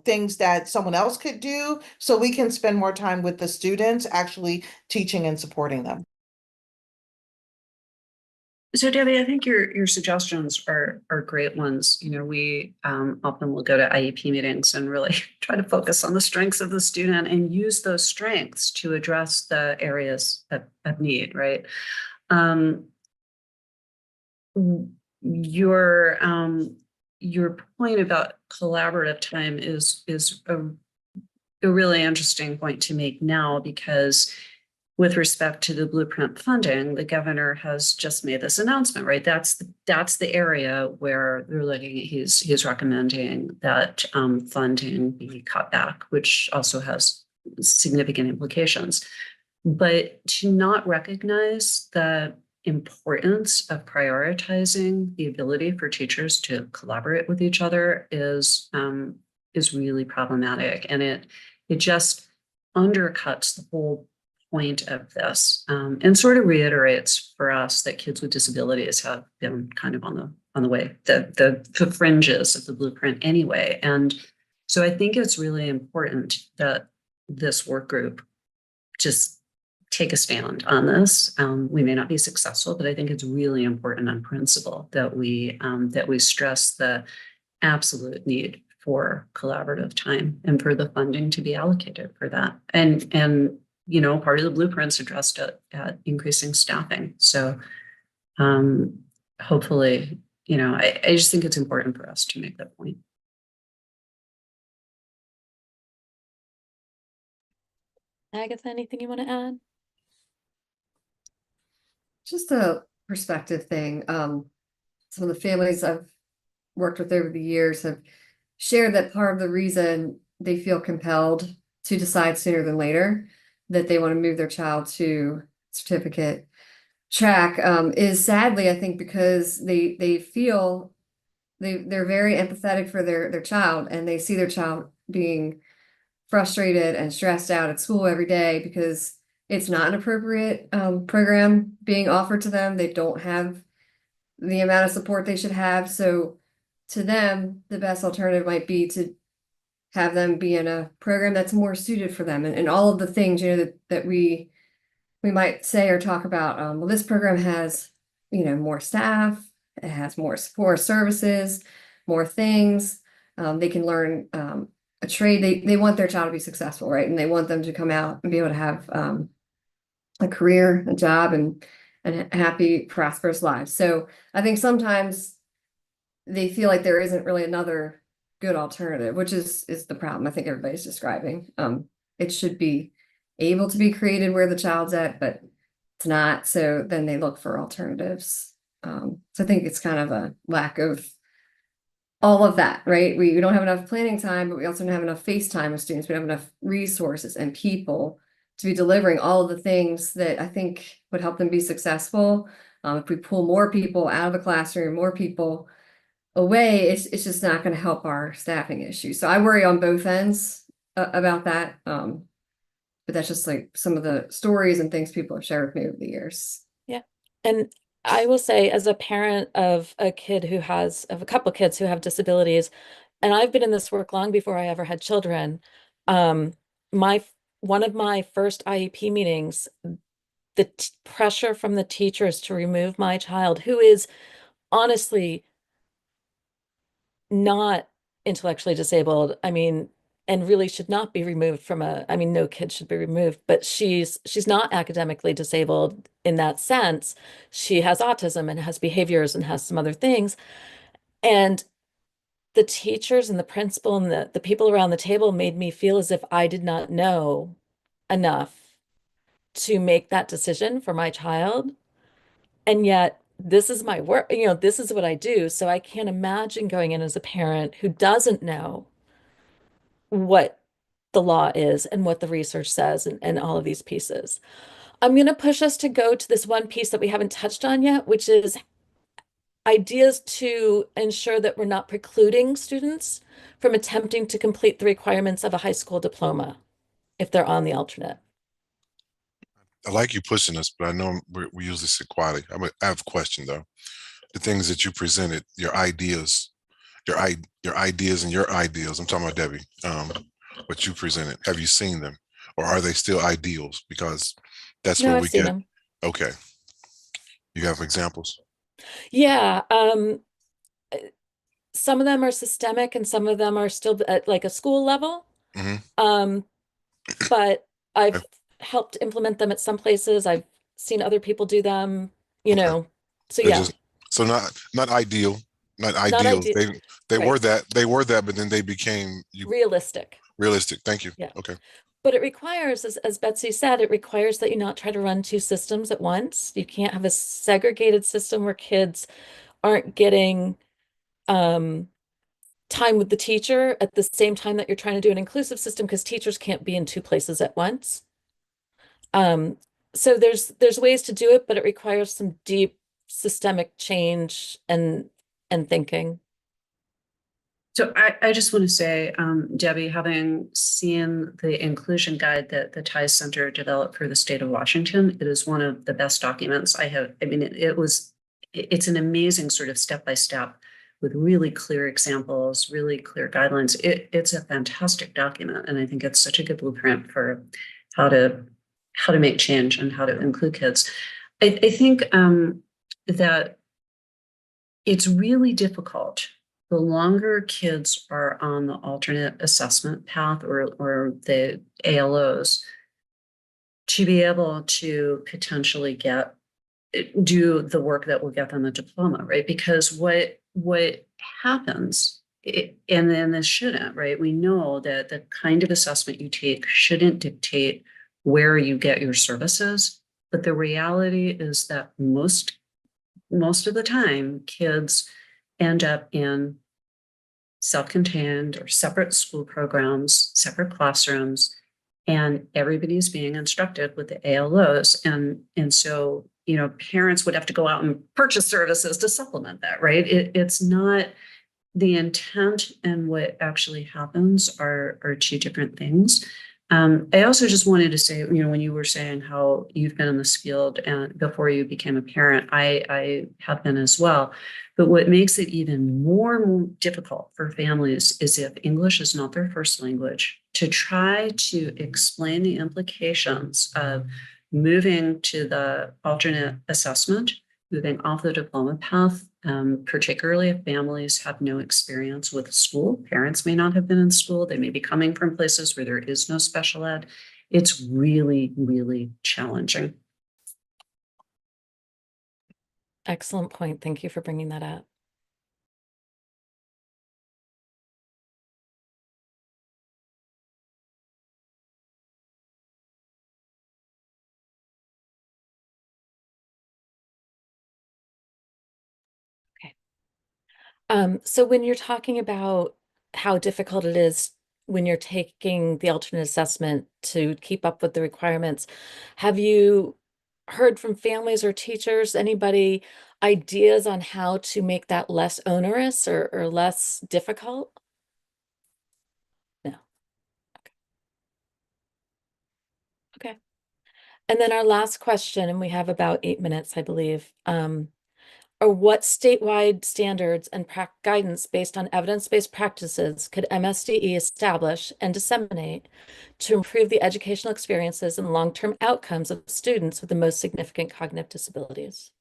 things that someone else could do, so we can spend more time with the students actually teaching and supporting them. So Debbie, I think your suggestions are great ones. You know, we often will go to IEP meetings and really try to focus on the strengths of the student and use those strengths to address the areas of need, right? Your point about collaborative time is a really interesting point to make now, because with respect to the blueprint funding, the governor has just made this announcement, right? That's the area where they're looking. He's recommending that funding be cut back, which also has significant implications. But to not recognize the importance of prioritizing the ability for teachers to collaborate with each other is really problematic, and it just undercuts the whole point of this, and sort of reiterates for us that kids with disabilities have been kind of on the way, the fringes of the blueprint anyway. And so I think it's really important that this work group just take a stand on this. We may not be successful, but I think it's really important on principle that we stress the absolute need for collaborative time and for the funding to be allocated for that. And part of the blueprints addressed at increasing staffing. So hopefully, I just think it's important for us to make that point. Agatha, anything you want to add? Just a perspective thing. Some of the families I've worked with over the years have shared that part of the reason they feel compelled to decide sooner than later that they want to move their child to certificate track is sadly, I think, because they feel they're very empathetic for their child, and they see their child being frustrated and stressed out at school every day because it's not an appropriate program being offered to them. They don't have the amount of support they should have. So to them, the best alternative might be to have them be in a program that's more suited for them, and all of the things, that we might say or talk about. Well, this program has, more staff, it has more support services, more things. They can learn a trade. They want their child to be successful, right? And they want them to come out and be able to have a career, a job, and happy, prosperous lives. So I think sometimes they feel like there isn't really another good alternative, which is the problem I think everybody's describing. It should be able to be created where the child's at, but it's not. So then they look for alternatives. So I think it's kind of a lack of all of that, right? We don't have enough planning time, but we also don't have enough face time with students. We don't have enough resources and people to be delivering all of the things that I think would help them be successful. If we pull more people out of the classroom, more people away, it's just not going to help our staffing issue. So I worry on both ends about that. But that's just like some of the stories and things people have shared with me over the years. Yeah. And I will say, as a parent of a couple of kids who have disabilities, and I've been in this work long before I ever had children. My one of my first IEP meetings, the pressure from the teachers to remove my child, who is honestly not intellectually disabled, I mean, and really should not be removed from I mean, no kid should be removed, but she's not academically disabled in that sense. She has autism and has behaviors and has some other things. And the teachers and the principal and the people around the table made me feel as if I did not know enough to make that decision for my child. And yet this is my work, this is what I do. So I can't imagine going in as a parent who doesn't know what the law is and what the research says and all of these pieces. I'm going to push us to go to this one piece that we haven't touched on yet, which is ideas to ensure that we're not precluding students from attempting to complete the requirements of a high school diploma if they're on the alternate. I like you pushing us, but I know we usually sit quietly. I have a question though. The things that you presented, your ideas, your ideas and your ideals. I'm talking about Debbie. What you presented. Have you seen them, or are they still ideals? Because that's No, where I've we seen get. them. Okay. You have examples? Yeah. Some of them are systemic and some of them are still at like a school level. hmm But I've helped implement them at some places. I've seen other people do them, Okay. So They're yeah, just so not ideal, not not ideals. ideal, They right? were that, but then they became Realistic. realistic. Thank you. Yeah. Okay. But it requires, as Betsy said, it requires that you not try to run two systems at once. You can't have a segregated system where kids aren't getting time with the teacher at the same time that you're trying to do an inclusive system, because teachers can't be in two places at once. So there's ways to do it, but it requires some deep systemic change and thinking. So I just want to say, Debbie, having seen the inclusion guide that the TIE Center developed for the state of Washington, it is one of the best documents I have. I mean, it's an amazing sort of step-by-step with really clear examples, really clear guidelines. It's a fantastic document. And I think it's such a good blueprint for how to make change and how to include kids. I think that it's really difficult the longer kids are on the alternate assessment path or the ALOs to be able to potentially do the work that will get them a diploma, right? Because what happens, and then this shouldn't, right? We know that the kind of assessment you take shouldn't dictate where you get your services, but the reality is that most of the time kids end up in self-contained or separate school programs, separate classrooms, and everybody's being instructed with the ALOs. And so, parents would have to go out and purchase services to supplement that, right? It's not the intent, and what actually happens are two different things. I also just wanted to say, when you were saying how you've been in this field and before you became a parent, I have been as well. But what makes it even more difficult for families is if English is not their first language, to try to explain the implications of moving to the alternate assessment, moving off the diploma path, particularly if families have no experience with school. Parents may not have been in school. They may be coming from places where there is no special ed. It's really, really challenging. Excellent point. Thank you for bringing that up. So when you're talking about how difficult it is when you're taking the alternate assessment to keep up with the requirements, have you heard from families or teachers, anybody ideas on how to make that less onerous or less difficult? No. Okay. And then our last question, and we have about 8 minutes, I believe. Or what statewide standards and guidance based on evidence-based practices could MSDE establish and disseminate to improve the educational experiences and long-term outcomes of students with the most significant cognitive disabilities?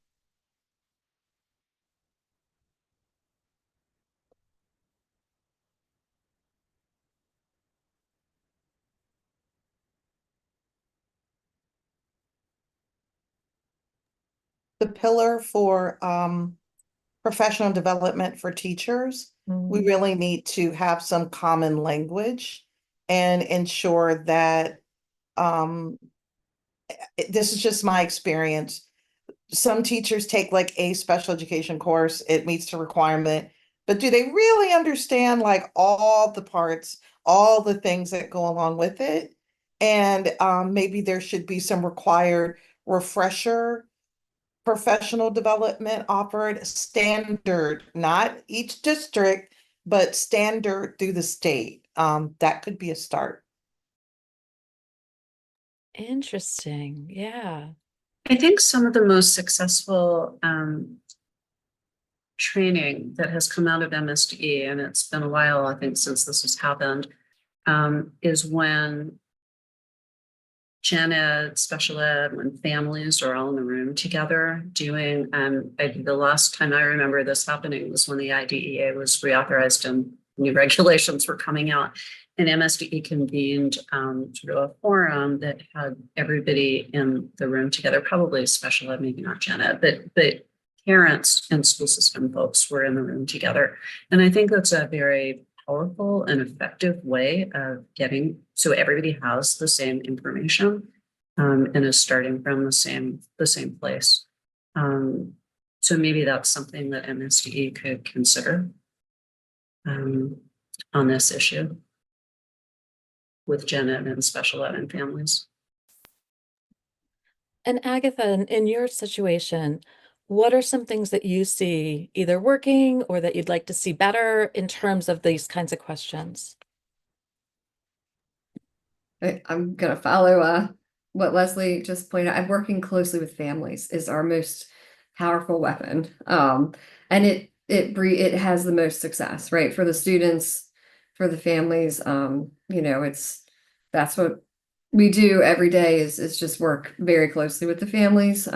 The pillar for professional development for teachers, we really need to have some common language and ensure that this is just my experience. Some teachers take like a special education course, it meets the requirement, but do they really understand like all the parts, all the things that go along with it? And maybe there should be some required refresher professional development offered standard, not each district, but standard through the state. That could be a start. Interesting. Yeah. I think some of the most successful training that has come out of MSDE, and it's been a while, I think, since this has happened, is when gen ed, special ed, when families are all in the room together doing, the last time I remember this happening was when the IDEA was reauthorized and new regulations were coming out. And MSDE convened sort of a forum that had everybody in the room together, probably special ed, maybe not gen ed, but parents and school system folks were in the room together. And I think that's a very powerful and effective way of getting, so everybody has the same information and is starting from the same place. So maybe that's something that MSDE could consider on this issue with gen ed and special ed and families. And Agatha, in your situation, what are some things that you see either working or that you'd like to see better in terms of these kinds of questions? I'm going to follow what Leslie just pointed out. I'm working closely with families is our most powerful weapon. And it has the most success, right? For the students, for the families, that's what we do every day is just work very closely with the families.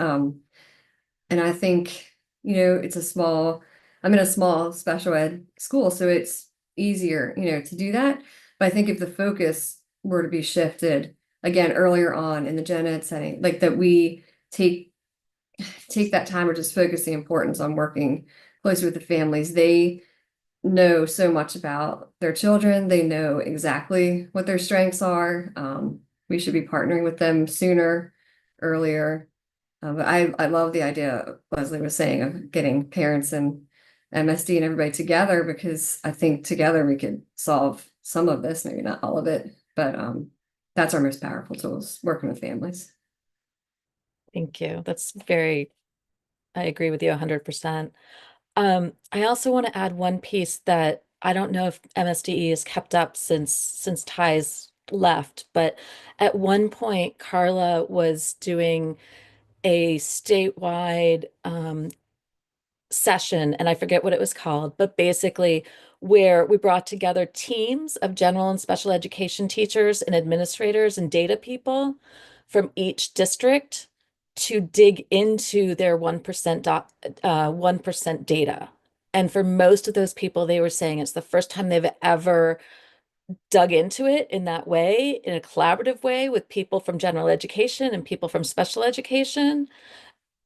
And I think, I'm in a small special ed school, so it's easier, to do that. But I think if the focus were to be shifted again earlier on in the gen ed setting, like that we take that time or just focus the importance on working closely with the families. They know so much about their children. They know exactly what their strengths are. We should be partnering with them sooner, earlier. But I love the idea Leslie was saying of getting parents and MSD and everybody together, because I think together we could solve some of this, maybe not all of it, but that's our most powerful tools, working with families. Thank you. I agree with you 100%. I also want to add one piece that I don't know if MSDE has kept up since Ty's left, but at one point Carla was doing a statewide session, and I forget what it was called, but basically where we brought together teams of general and special education teachers and administrators and data people from each district to dig into their 1% data. And for most of those people, they were saying it's the first time they've ever dug into it in that way, in a collaborative way with people from general education and people from special education.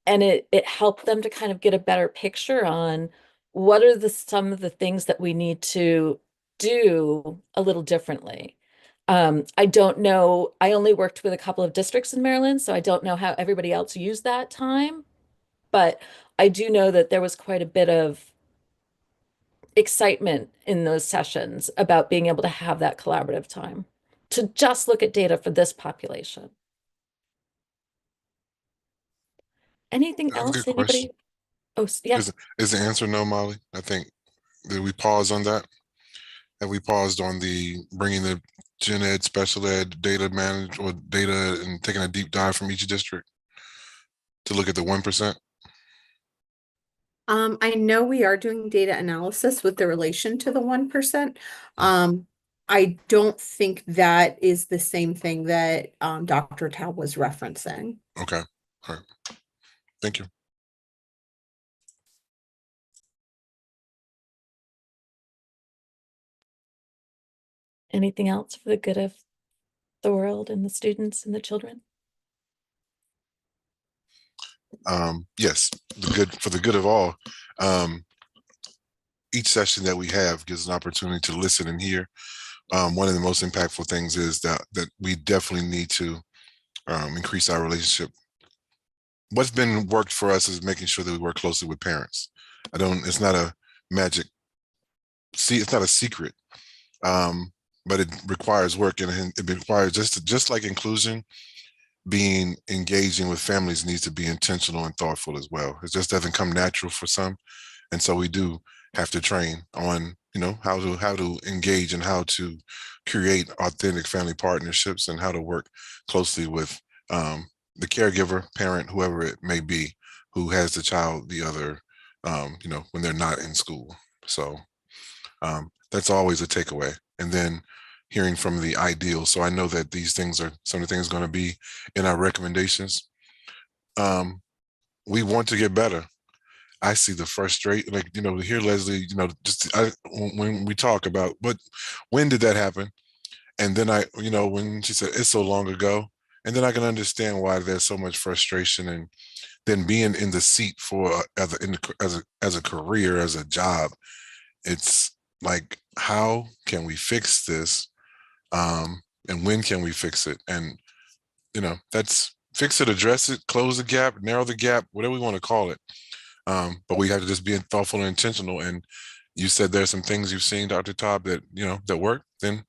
And it helped them to kind of get a better picture on what are some of the things that we need to do a little differently. I don't know, I only worked with a couple of districts in Maryland, so I don't know how everybody else used that time, but I do know that there was quite a bit of excitement in those sessions about being able to have that collaborative time to just look at data for this population. Anything That's a else? good question. Anybody? Oh, yeah. Is the answer no, Molly? I think, did we pause on that? Have we paused on the bringing the gen ed, special ed, data manage or data and taking a deep dive from each district to look at the 1%? I know we are doing data analysis with the relation to the 1%. I don't think that is the same thing that Dr. Taub was referencing. Okay. All right. Thank you. Anything else for the good of the world and the students and the children? Yes, for the good of all. Each session that we have gives an opportunity to listen and hear. One of the most impactful things is that we definitely need to increase our relationship. What's been worked for us is making sure that we work closely with parents. It's not a magic, it's not a secret, but it requires work, and it requires just like inclusion, being engaging with families needs to be intentional and thoughtful as well. It just doesn't come natural for some. And so we do have to train on, how to engage and how to create authentic family partnerships and how to work closely with the caregiver, parent, whoever it may be, who has the child the other, when they're not in school. So that's always a takeaway. And then hearing from the ideal. So I know that these things are some of the things going to be in our recommendations. We want to get better. I see the frustration, to hear Leslie, when we talk about, when did that happen? And then when she said it's so long ago, and then I can understand why there's so much frustration, and then being in the seat for as a career, as a job, it's like, how can we fix this? And when can we fix it? And that's fix it, address it, close the gap, narrow the gap, whatever we want to call it. But we have to just be thoughtful and intentional. And you said there's some things you've seen, Dr. Taub, that that work. Then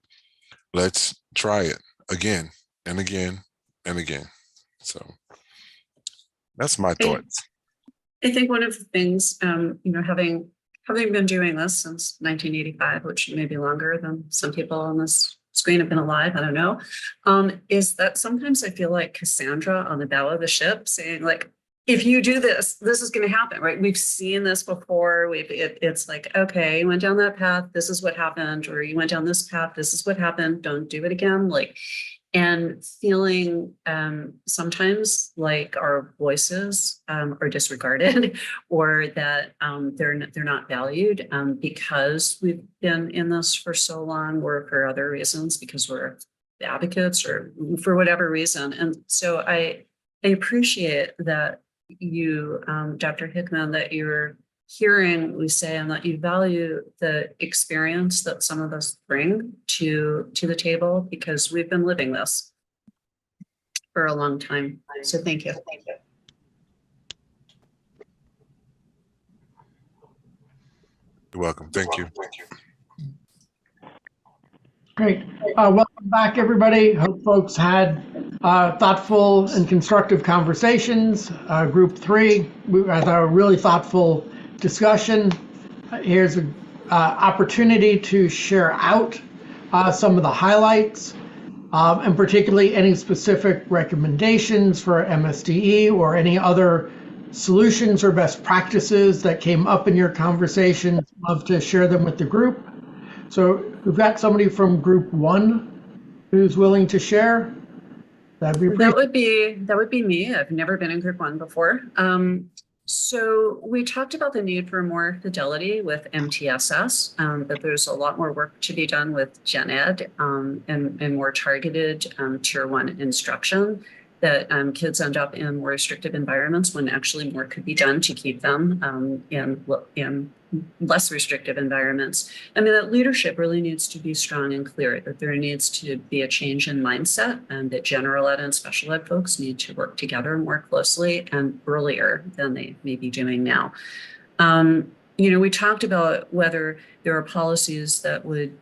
let's try it again and again and again. So that's my thoughts. I think one of the things, having been doing this since 1985, which may be longer than some people on this screen have been alive, I don't know, is that sometimes I feel like Cassandra on the bow of the ship saying, like, if you do this, this is going to happen, right? We've seen this before. It's like, okay, you went down that path, this is what happened, or you went down this path, this is what happened, don't do it again. And feeling sometimes like our voices are disregarded, or that they're not valued because we've been in this for so long, or for other reasons, because we're advocates or for whatever reason. And so I appreciate that you, Dr. Hickman, that you're hearing we say, and that you value the experience that some of us bring to the table, because we've been living this for a long time. So thank you. Thank you. You're welcome. Thank you. Great. Welcome back, everybody. Hope folks had thoughtful and constructive conversations. Group 3, we had a really thoughtful discussion. Here's an opportunity to share out some of the highlights, and particularly any specific recommendations for MSDE or any other solutions or best practices that came up in your conversations. Love to share them with the group. So we've got somebody from group 1 who's willing to share. That would be me. I've never been in group 1 before. So we talked about the need for more fidelity with MTSS, that there's a lot more work to be done with gen ed and more targeted tier 1 instruction, that kids end up in more restrictive environments when actually more could be done to keep them in less restrictive environments. I mean, that leadership really needs to be strong and clear, that there needs to be a change in mindset, and that general ed and special ed folks need to work together more closely and earlier than they may be doing now. we talked about whether there are policies that would,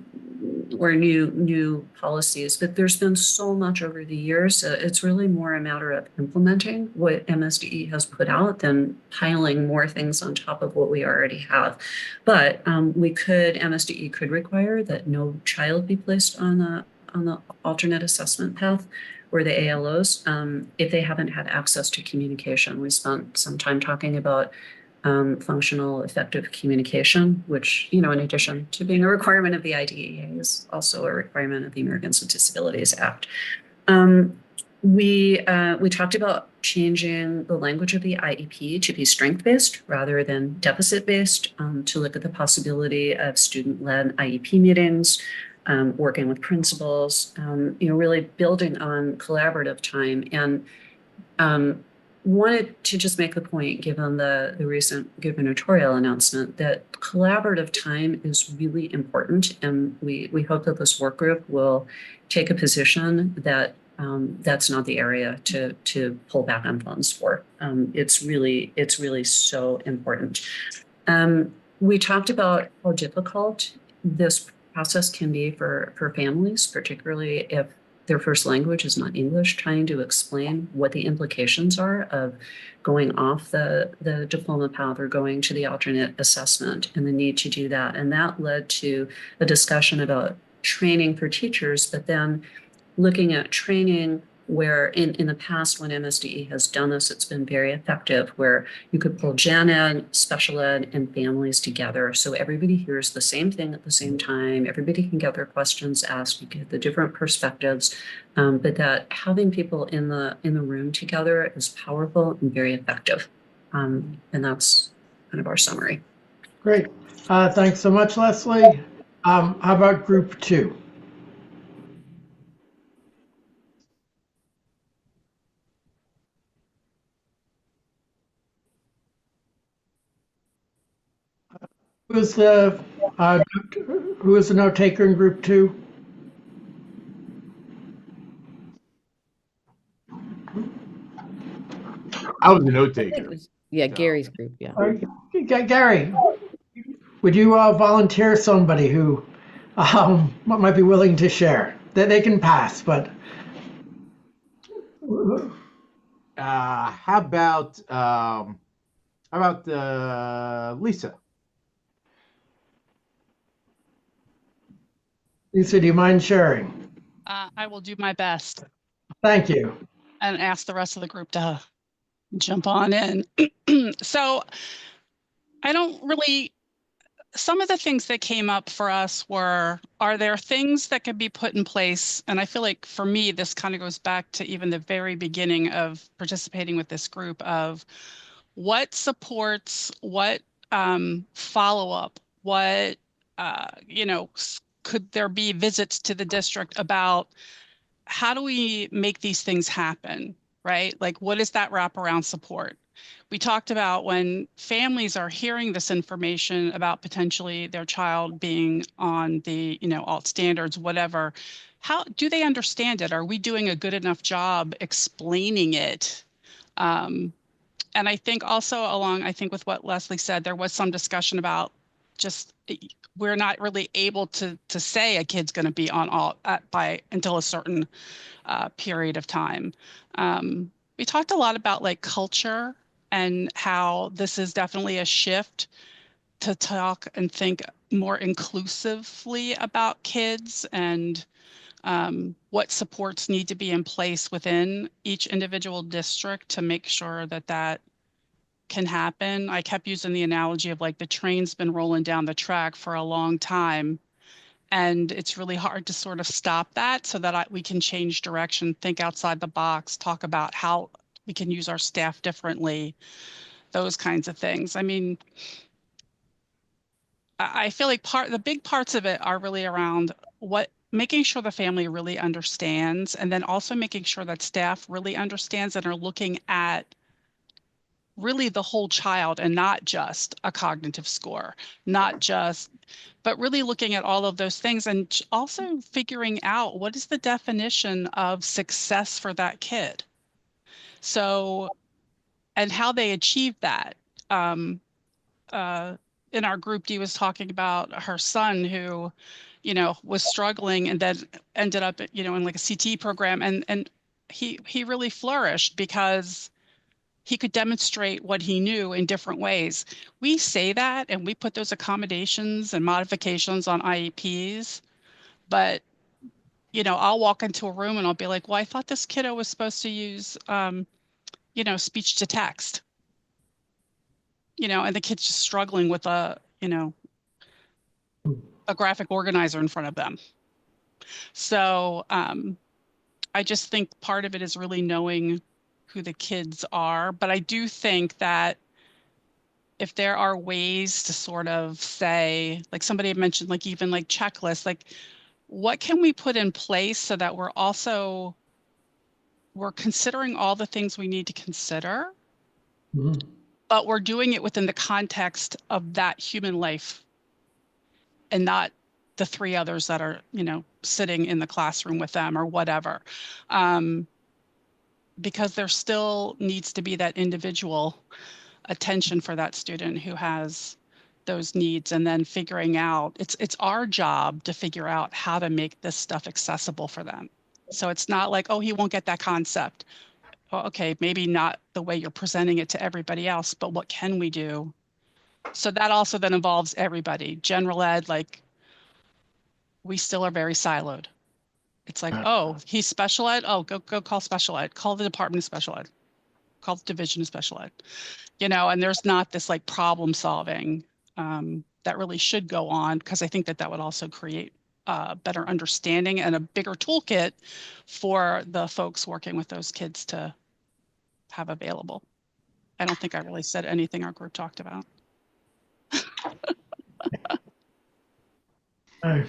or new policies, but there's been so much over the years. It's really more a matter of implementing what MSDE has put out than piling more things on top of what we already have. But MSDE could require that no child be placed on the alternate assessment path or the ALOs if they haven't had access to communication. We spent some time talking about functional effective communication, which, in addition to being a requirement of the IDEA, is also a requirement of the Americans with Disabilities Act. We talked about changing the language of the IEP to be strength-based rather than deficit-based, to look at the possibility of student-led IEP meetings, working with principals, really building on collaborative time. And wanted to just make the point, given the recent gubernatorial announcement, that collaborative time is really important. And we hope that this work group will take a position that that's not the area to pull back on funds for. It's really so important. We talked about how difficult this process can be for families, particularly if their first language is not English, trying to explain what the implications are of going off the diploma path or going to the alternate assessment, and the need to do that. And that led to a discussion about training for teachers, but then looking at training where in the past, when MSDE has done this, it's been very effective, where you could pull gen ed, special ed, and families together. So everybody hears the same thing at the same time. Everybody can get their questions asked. You get the different perspectives, but that having people in the room together is powerful and very effective. And that's kind of our summary. Great. Thanks so much, Leslie. How about group 2? Who is the note taker in group 2? I was the note I think taker. it was, Gary's group, yeah. Gary, would you volunteer somebody who might be willing to share? They can pass, but How about Lisa? Lisa, do you mind sharing? I will do my best Thank you. and ask the rest of the group to jump on in. So I don't really, some of the things that came up for us were, are there things that could be put in place? And I feel like for me, this kind of goes back to even the very beginning of participating with this group of what supports, what follow-up, what, could there be visits to the district about how do we make these things happen, right? Like, what is that wraparound support? We talked about when families are hearing this information about potentially their child being on the, alt standards, whatever, how do they understand it? Are we doing a good enough job explaining it? And I think also I think with what Leslie said, there was some discussion about just we're not really able to say a kid's going to be on until a certain period of time. We talked a lot about like culture and how this is definitely a shift to talk and think more inclusively about kids and what supports need to be in place within each individual district to make sure that can happen. I kept using the analogy of like the train's been rolling down the track for a long time, and it's really hard to sort of stop that so that we can change direction, think outside the box, talk about how we can use our staff differently, those kinds of things. I mean, I feel like the big parts of it are really around making sure the family really understands, and then also making sure that staff really understands and are looking at really the whole child and not just a cognitive score, but really looking at all of those things and also figuring out what is the definition of success for that kid. So, and how they achieve that. in our group, Dee was talking about her son who, you know, was struggling and then ended up, you know, in like a CT program, and he really flourished because he could demonstrate what he knew in different ways. We say that and we put those accommodations and modifications on IEPs, but you know, I'll walk into a room and I'll be like, well, I thought this kiddo was supposed to use, you know, speech to text, you know, and the kid's just struggling with a, you know, a graphic organizer in front of them. So I just think part of it is really knowing who the kids are. But I do think that if there are ways to sort of say, like somebody had mentioned, like even like checklists, like what can we put in place so that we're considering all the things we need to consider, but we're doing it within the context of that human life and not the three others that are, you know, sitting in the classroom with them or whatever. Because there still needs to be that individual attention for that student who has those needs, and then figuring out, it's our job to figure out how to make this stuff accessible for them. So it's not like, oh, he won't get that concept. Well, okay, maybe not the way you're presenting it to everybody else, but what can we do? So that also then involves everybody. General ed, like we still are very siloed. It's like, oh, he's special ed. Oh, go call special ed. Call the department of special ed. Call the division of special ed. You know, and there's not this like problem solving that really should go on, because I think that that would also create better understanding and a bigger toolkit for the folks working with those kids to have available. I don't think I really said anything our group talked about.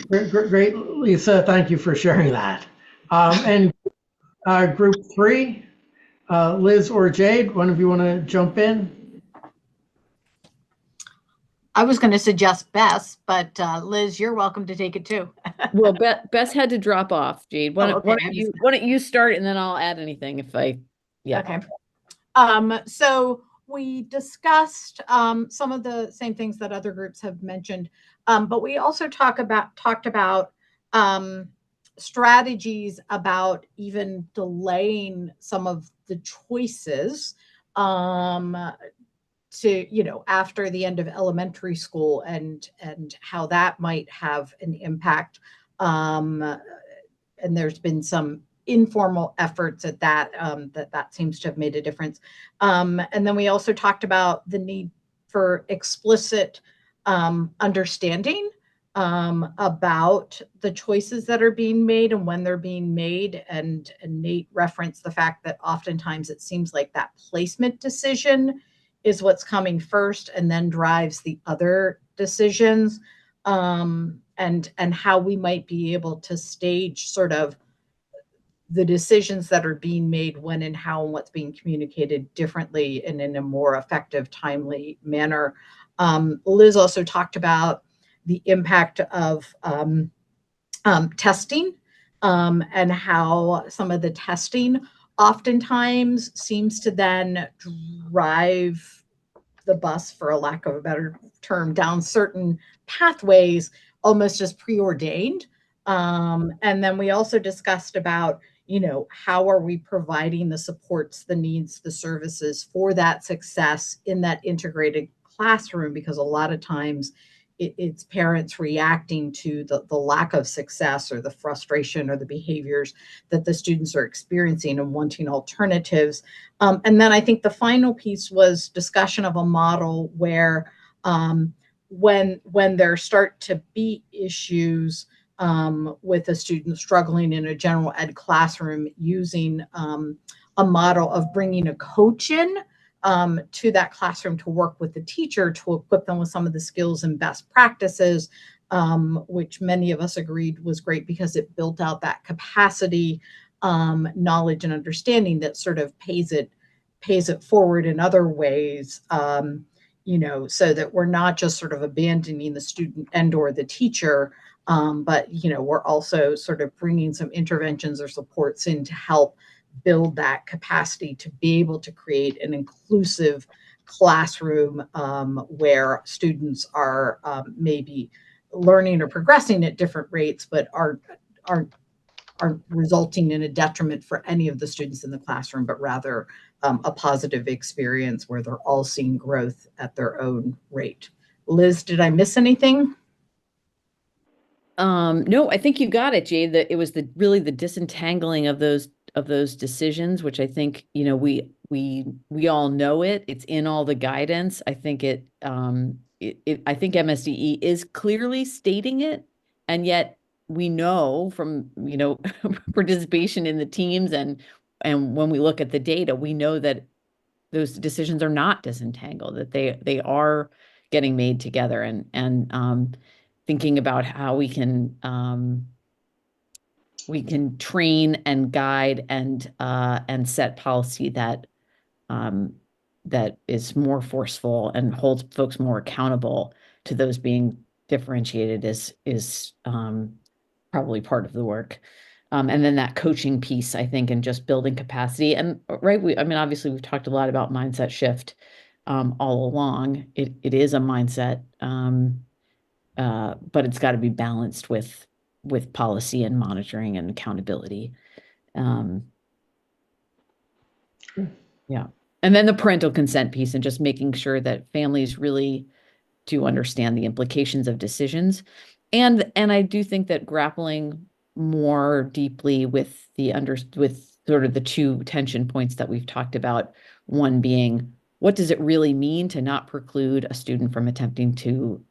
Great, Lisa. Thank you for sharing that. And group 3, Liz or Jade, one of you want to jump in? I was going to suggest Bess, but Liz, you're welcome to take it too. Well, Bess had to drop off, Jade. Why okay. why don't you start and then I'll add anything if yeah. Okay. So we discussed some of the same things that other groups have mentioned, but we also talked about strategies about even delaying some of the choices to, you know, after the end of elementary school, and how that might have an impact. And there's been some informal efforts at that, that seems to have made a difference. And then we also talked about the need for explicit understanding about the choices that are being made and when they're being made. And Nate referenced the fact that oftentimes it seems like that placement decision is what's coming first and then drives the other decisions, and how we might be able to stage sort of the decisions that are being made when and how and what's being communicated differently and in a more effective, timely manner. Liz also talked about the impact of testing, and how some of the testing oftentimes seems to then drive the bus, for a lack of a better term, down certain pathways almost as preordained. And then we also discussed about, you know, how are we providing the supports, the needs, the services for that success in that integrated classroom, because a lot of times it's parents reacting to the lack of success or the frustration or the behaviors that the students are experiencing and wanting alternatives. And then I think the final piece was discussion of a model where when there start to be issues with a student struggling in a general ed classroom, using a model of bringing a coach in to that classroom to work with the teacher to equip them with some of the skills and best practices, which many of us agreed was great because it built out that capacity, knowledge and understanding that sort of pays it forward in other ways, you know, so that we're not just sort of abandoning the student and or the teacher, but, you know, we're also sort of bringing some interventions or supports in to help build that capacity to be able to create an inclusive classroom where students are maybe learning or progressing at different rates, but aren't resulting in a detriment for any of the students in the classroom, but rather a positive experience where they're all seeing growth at their own rate. Liz, did I miss anything? No, I think you got it, Jade. That it was really the disentangling of those decisions, which I think, we all know it. It's in all the guidance. I think I think MSDE is clearly stating it, and yet we know from, participation in the teams and when we look at the data, we know that those decisions are not disentangled, that they are getting made together, and thinking about how we can train and guide and set policy that is more forceful and holds folks more accountable to those being differentiated is probably part of the work. And then that coaching piece, I think, and just building capacity. And right, obviously we've talked a lot about mindset shift all along. It is a mindset, but it's got to be balanced with policy and monitoring and accountability. Yeah. And then the parental consent piece, and just making sure that families really do understand the implications of decisions. And I do think that grappling more deeply with with sort of the two tension points that we've talked about, one being, what does it really mean to not preclude a student from attempting to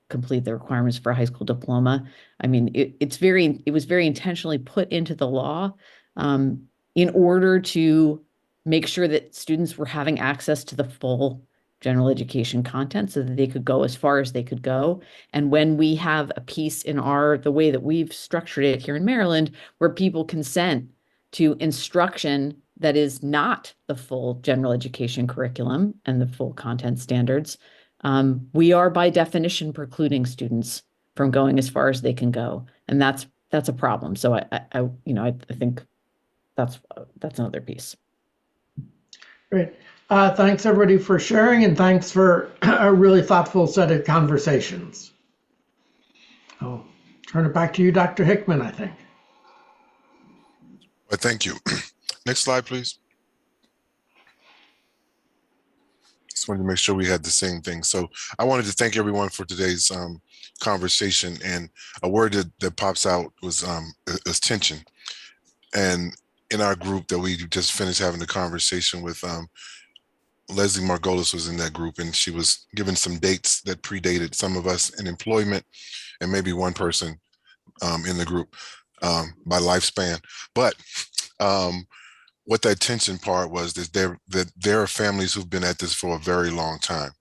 complete the requirements for a high school diploma? I mean, it was very intentionally put into the law in order to make sure that students were having access to the full general education content so that they could go as far as they could go. And when we have a piece in the way that we've structured it here in Maryland, where people consent to instruction that is not the full general education curriculum and the full content standards, we are by definition precluding students from going as far as they can go. And that's a problem. So I think that's another piece. Great. Thanks everybody for sharing, and thanks for a really thoughtful set of conversations. I'll turn it back to you, Dr. Hickman, I think. Well, thank you. Next slide, please. Just wanted to make sure we had the same thing. So I wanted to thank everyone for today's conversation, and a word that pops out was tension. And in our group that we just finished having a conversation with, Leslie Margolis was in that group, and she was given some dates that predated some of us in employment and maybe one person in the group by lifespan. But what that tension part was is that there are families who've been at this for a very long time.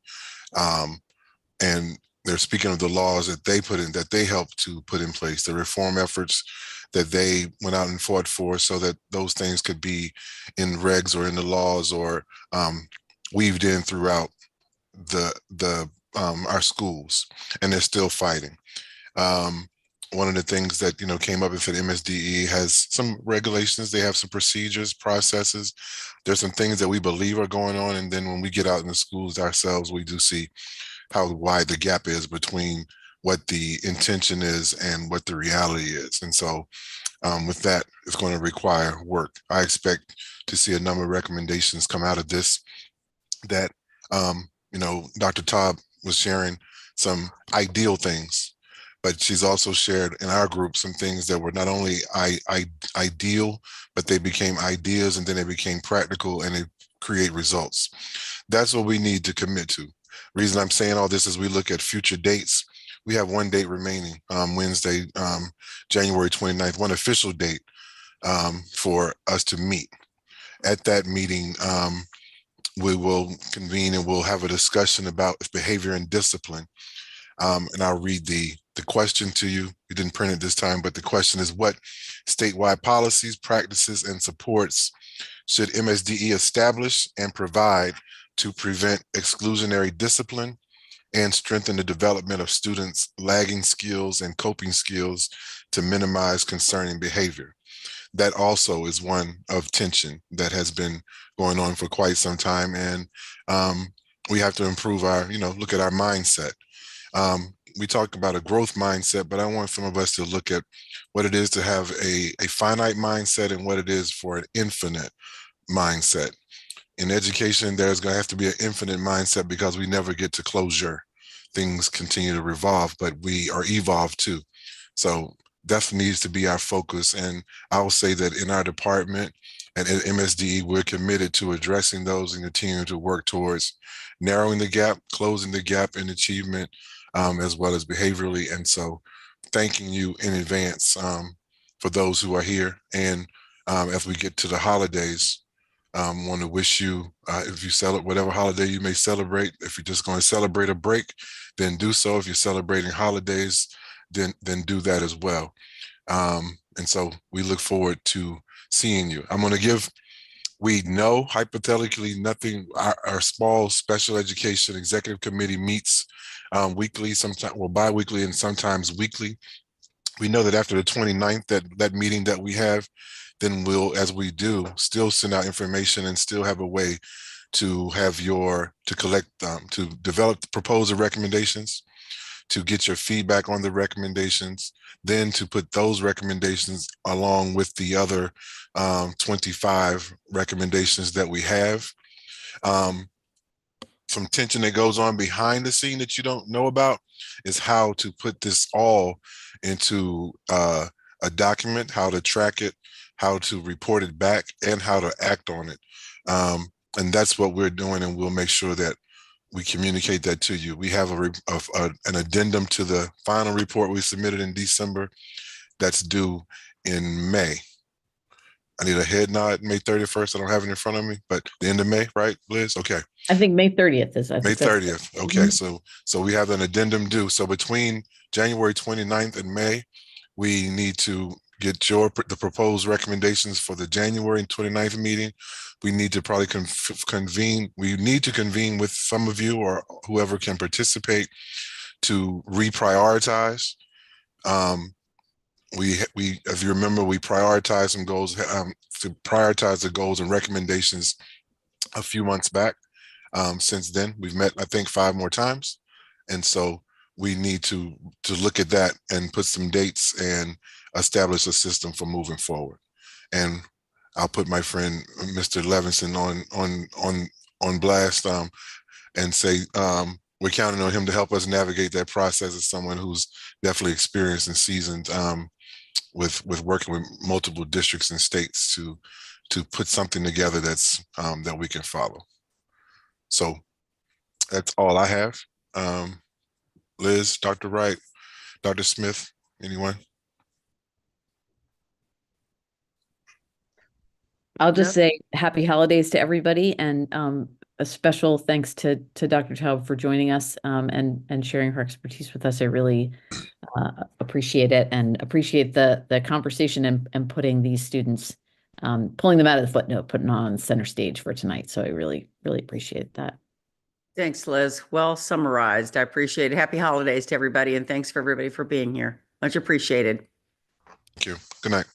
And they're speaking of the laws that they helped to put in place, the reform efforts that they went out and fought for, so that those things could be in regs or in the laws or weaved in throughout our schools, and they're still fighting. One of the things that came up, if an MSDE has some regulations, they have some procedures, processes. There's some things that we believe are going on, and then when we get out in the schools ourselves, we do see how wide the gap is between what the intention is and what the reality is. And so with that, it's going to require work. I expect to see a number of recommendations come out of this that, Dr. Taub was sharing some ideal things, but she's also shared in our group some things that were not only ideal, but they became ideas, and then they became practical, and they create results. That's what we need to commit to. Reason I'm saying all this is we look at future dates. We have one date remaining, Wednesday, January 29th, one official date for us to meet. At that meeting, we will convene and we'll have a discussion about behavior and discipline. And I'll read the question to you. We didn't print it this time, but the question is, what statewide policies, practices, and supports should MSDE establish and provide to prevent exclusionary discipline and strengthen the development of students' lagging skills and coping skills to minimize concerning behavior? that also is one of tension that has been going on for quite some time. And we have to improve our, look at our mindset. We talk about a growth mindset, but I want some of us to look at what it is to have a finite mindset and what it is for an infinite mindset. In education, there's going to have to be an infinite mindset because we never get to closure. Things continue to revolve, but we are evolved too. So that needs to be our focus. And I will say that in our department and at MSDE, we're committed to addressing those and continuing to work towards narrowing the gap, closing the gap in achievement, as well as behaviorally. And so thanking you in advance for those who are here. And as we get to the holidays, want to wish you, if you celebrate whatever holiday you may celebrate, if you're just going to celebrate a break, then do so. If you're celebrating holidays, then do that as well. And so we look forward to seeing you. I'm going to give, we know hypothetically nothing, our small special education executive committee meets weekly, sometimes, well, bi-weekly and sometimes weekly. We know that after the 29th, that meeting that we have, then we'll, as we do, still send out information and still have a way to have to collect, to develop the proposal recommendations, to get your feedback on the recommendations, then to put those recommendations along with the other 25 recommendations that we have. Some tension that goes on behind the scene that you don't know about is how to put this all into a document, how to track it, how to report it back, and how to act on it. And that's what we're doing, and we'll make sure that we communicate that to you. We have an addendum to the final report we submitted in December that's due in May. I need a head nod, May 31st. I don't have it in front of me, but the end of May, right, Liz? Okay. I think May 30th is. May 30th. Okay, so we have an addendum due. So between January 29th and May, we need to get the proposed recommendations for the January 29th meeting. We need to probably convene. We need to convene with some of you or whoever can participate to reprioritize. If you remember, we prioritized some goals to prioritize the goals and recommendations a few months back. Since then, we've met, I think, 5 more times. And so we need to look at that and put some dates and establish a system for moving forward. And I'll put my friend, Mr. Levinson on blast and say, we're counting on him to help us navigate that process as someone who's definitely experienced and seasoned with working with multiple districts and states to put something together that's that we can follow. So that's all I have. Liz, Dr. Wright, Dr. Smith, anyone? I'll just say happy holidays to everybody, and a special thanks to Dr. Taub for joining us and sharing her expertise with us. I really appreciate it, and appreciate the conversation and putting these students, pulling them out of the footnote, putting on center stage for tonight. So I really, really appreciate that. Thanks, Liz. Well summarized. I appreciate it. Happy holidays to everybody, and thanks for everybody for being here. Much appreciated. Thank you. Good night.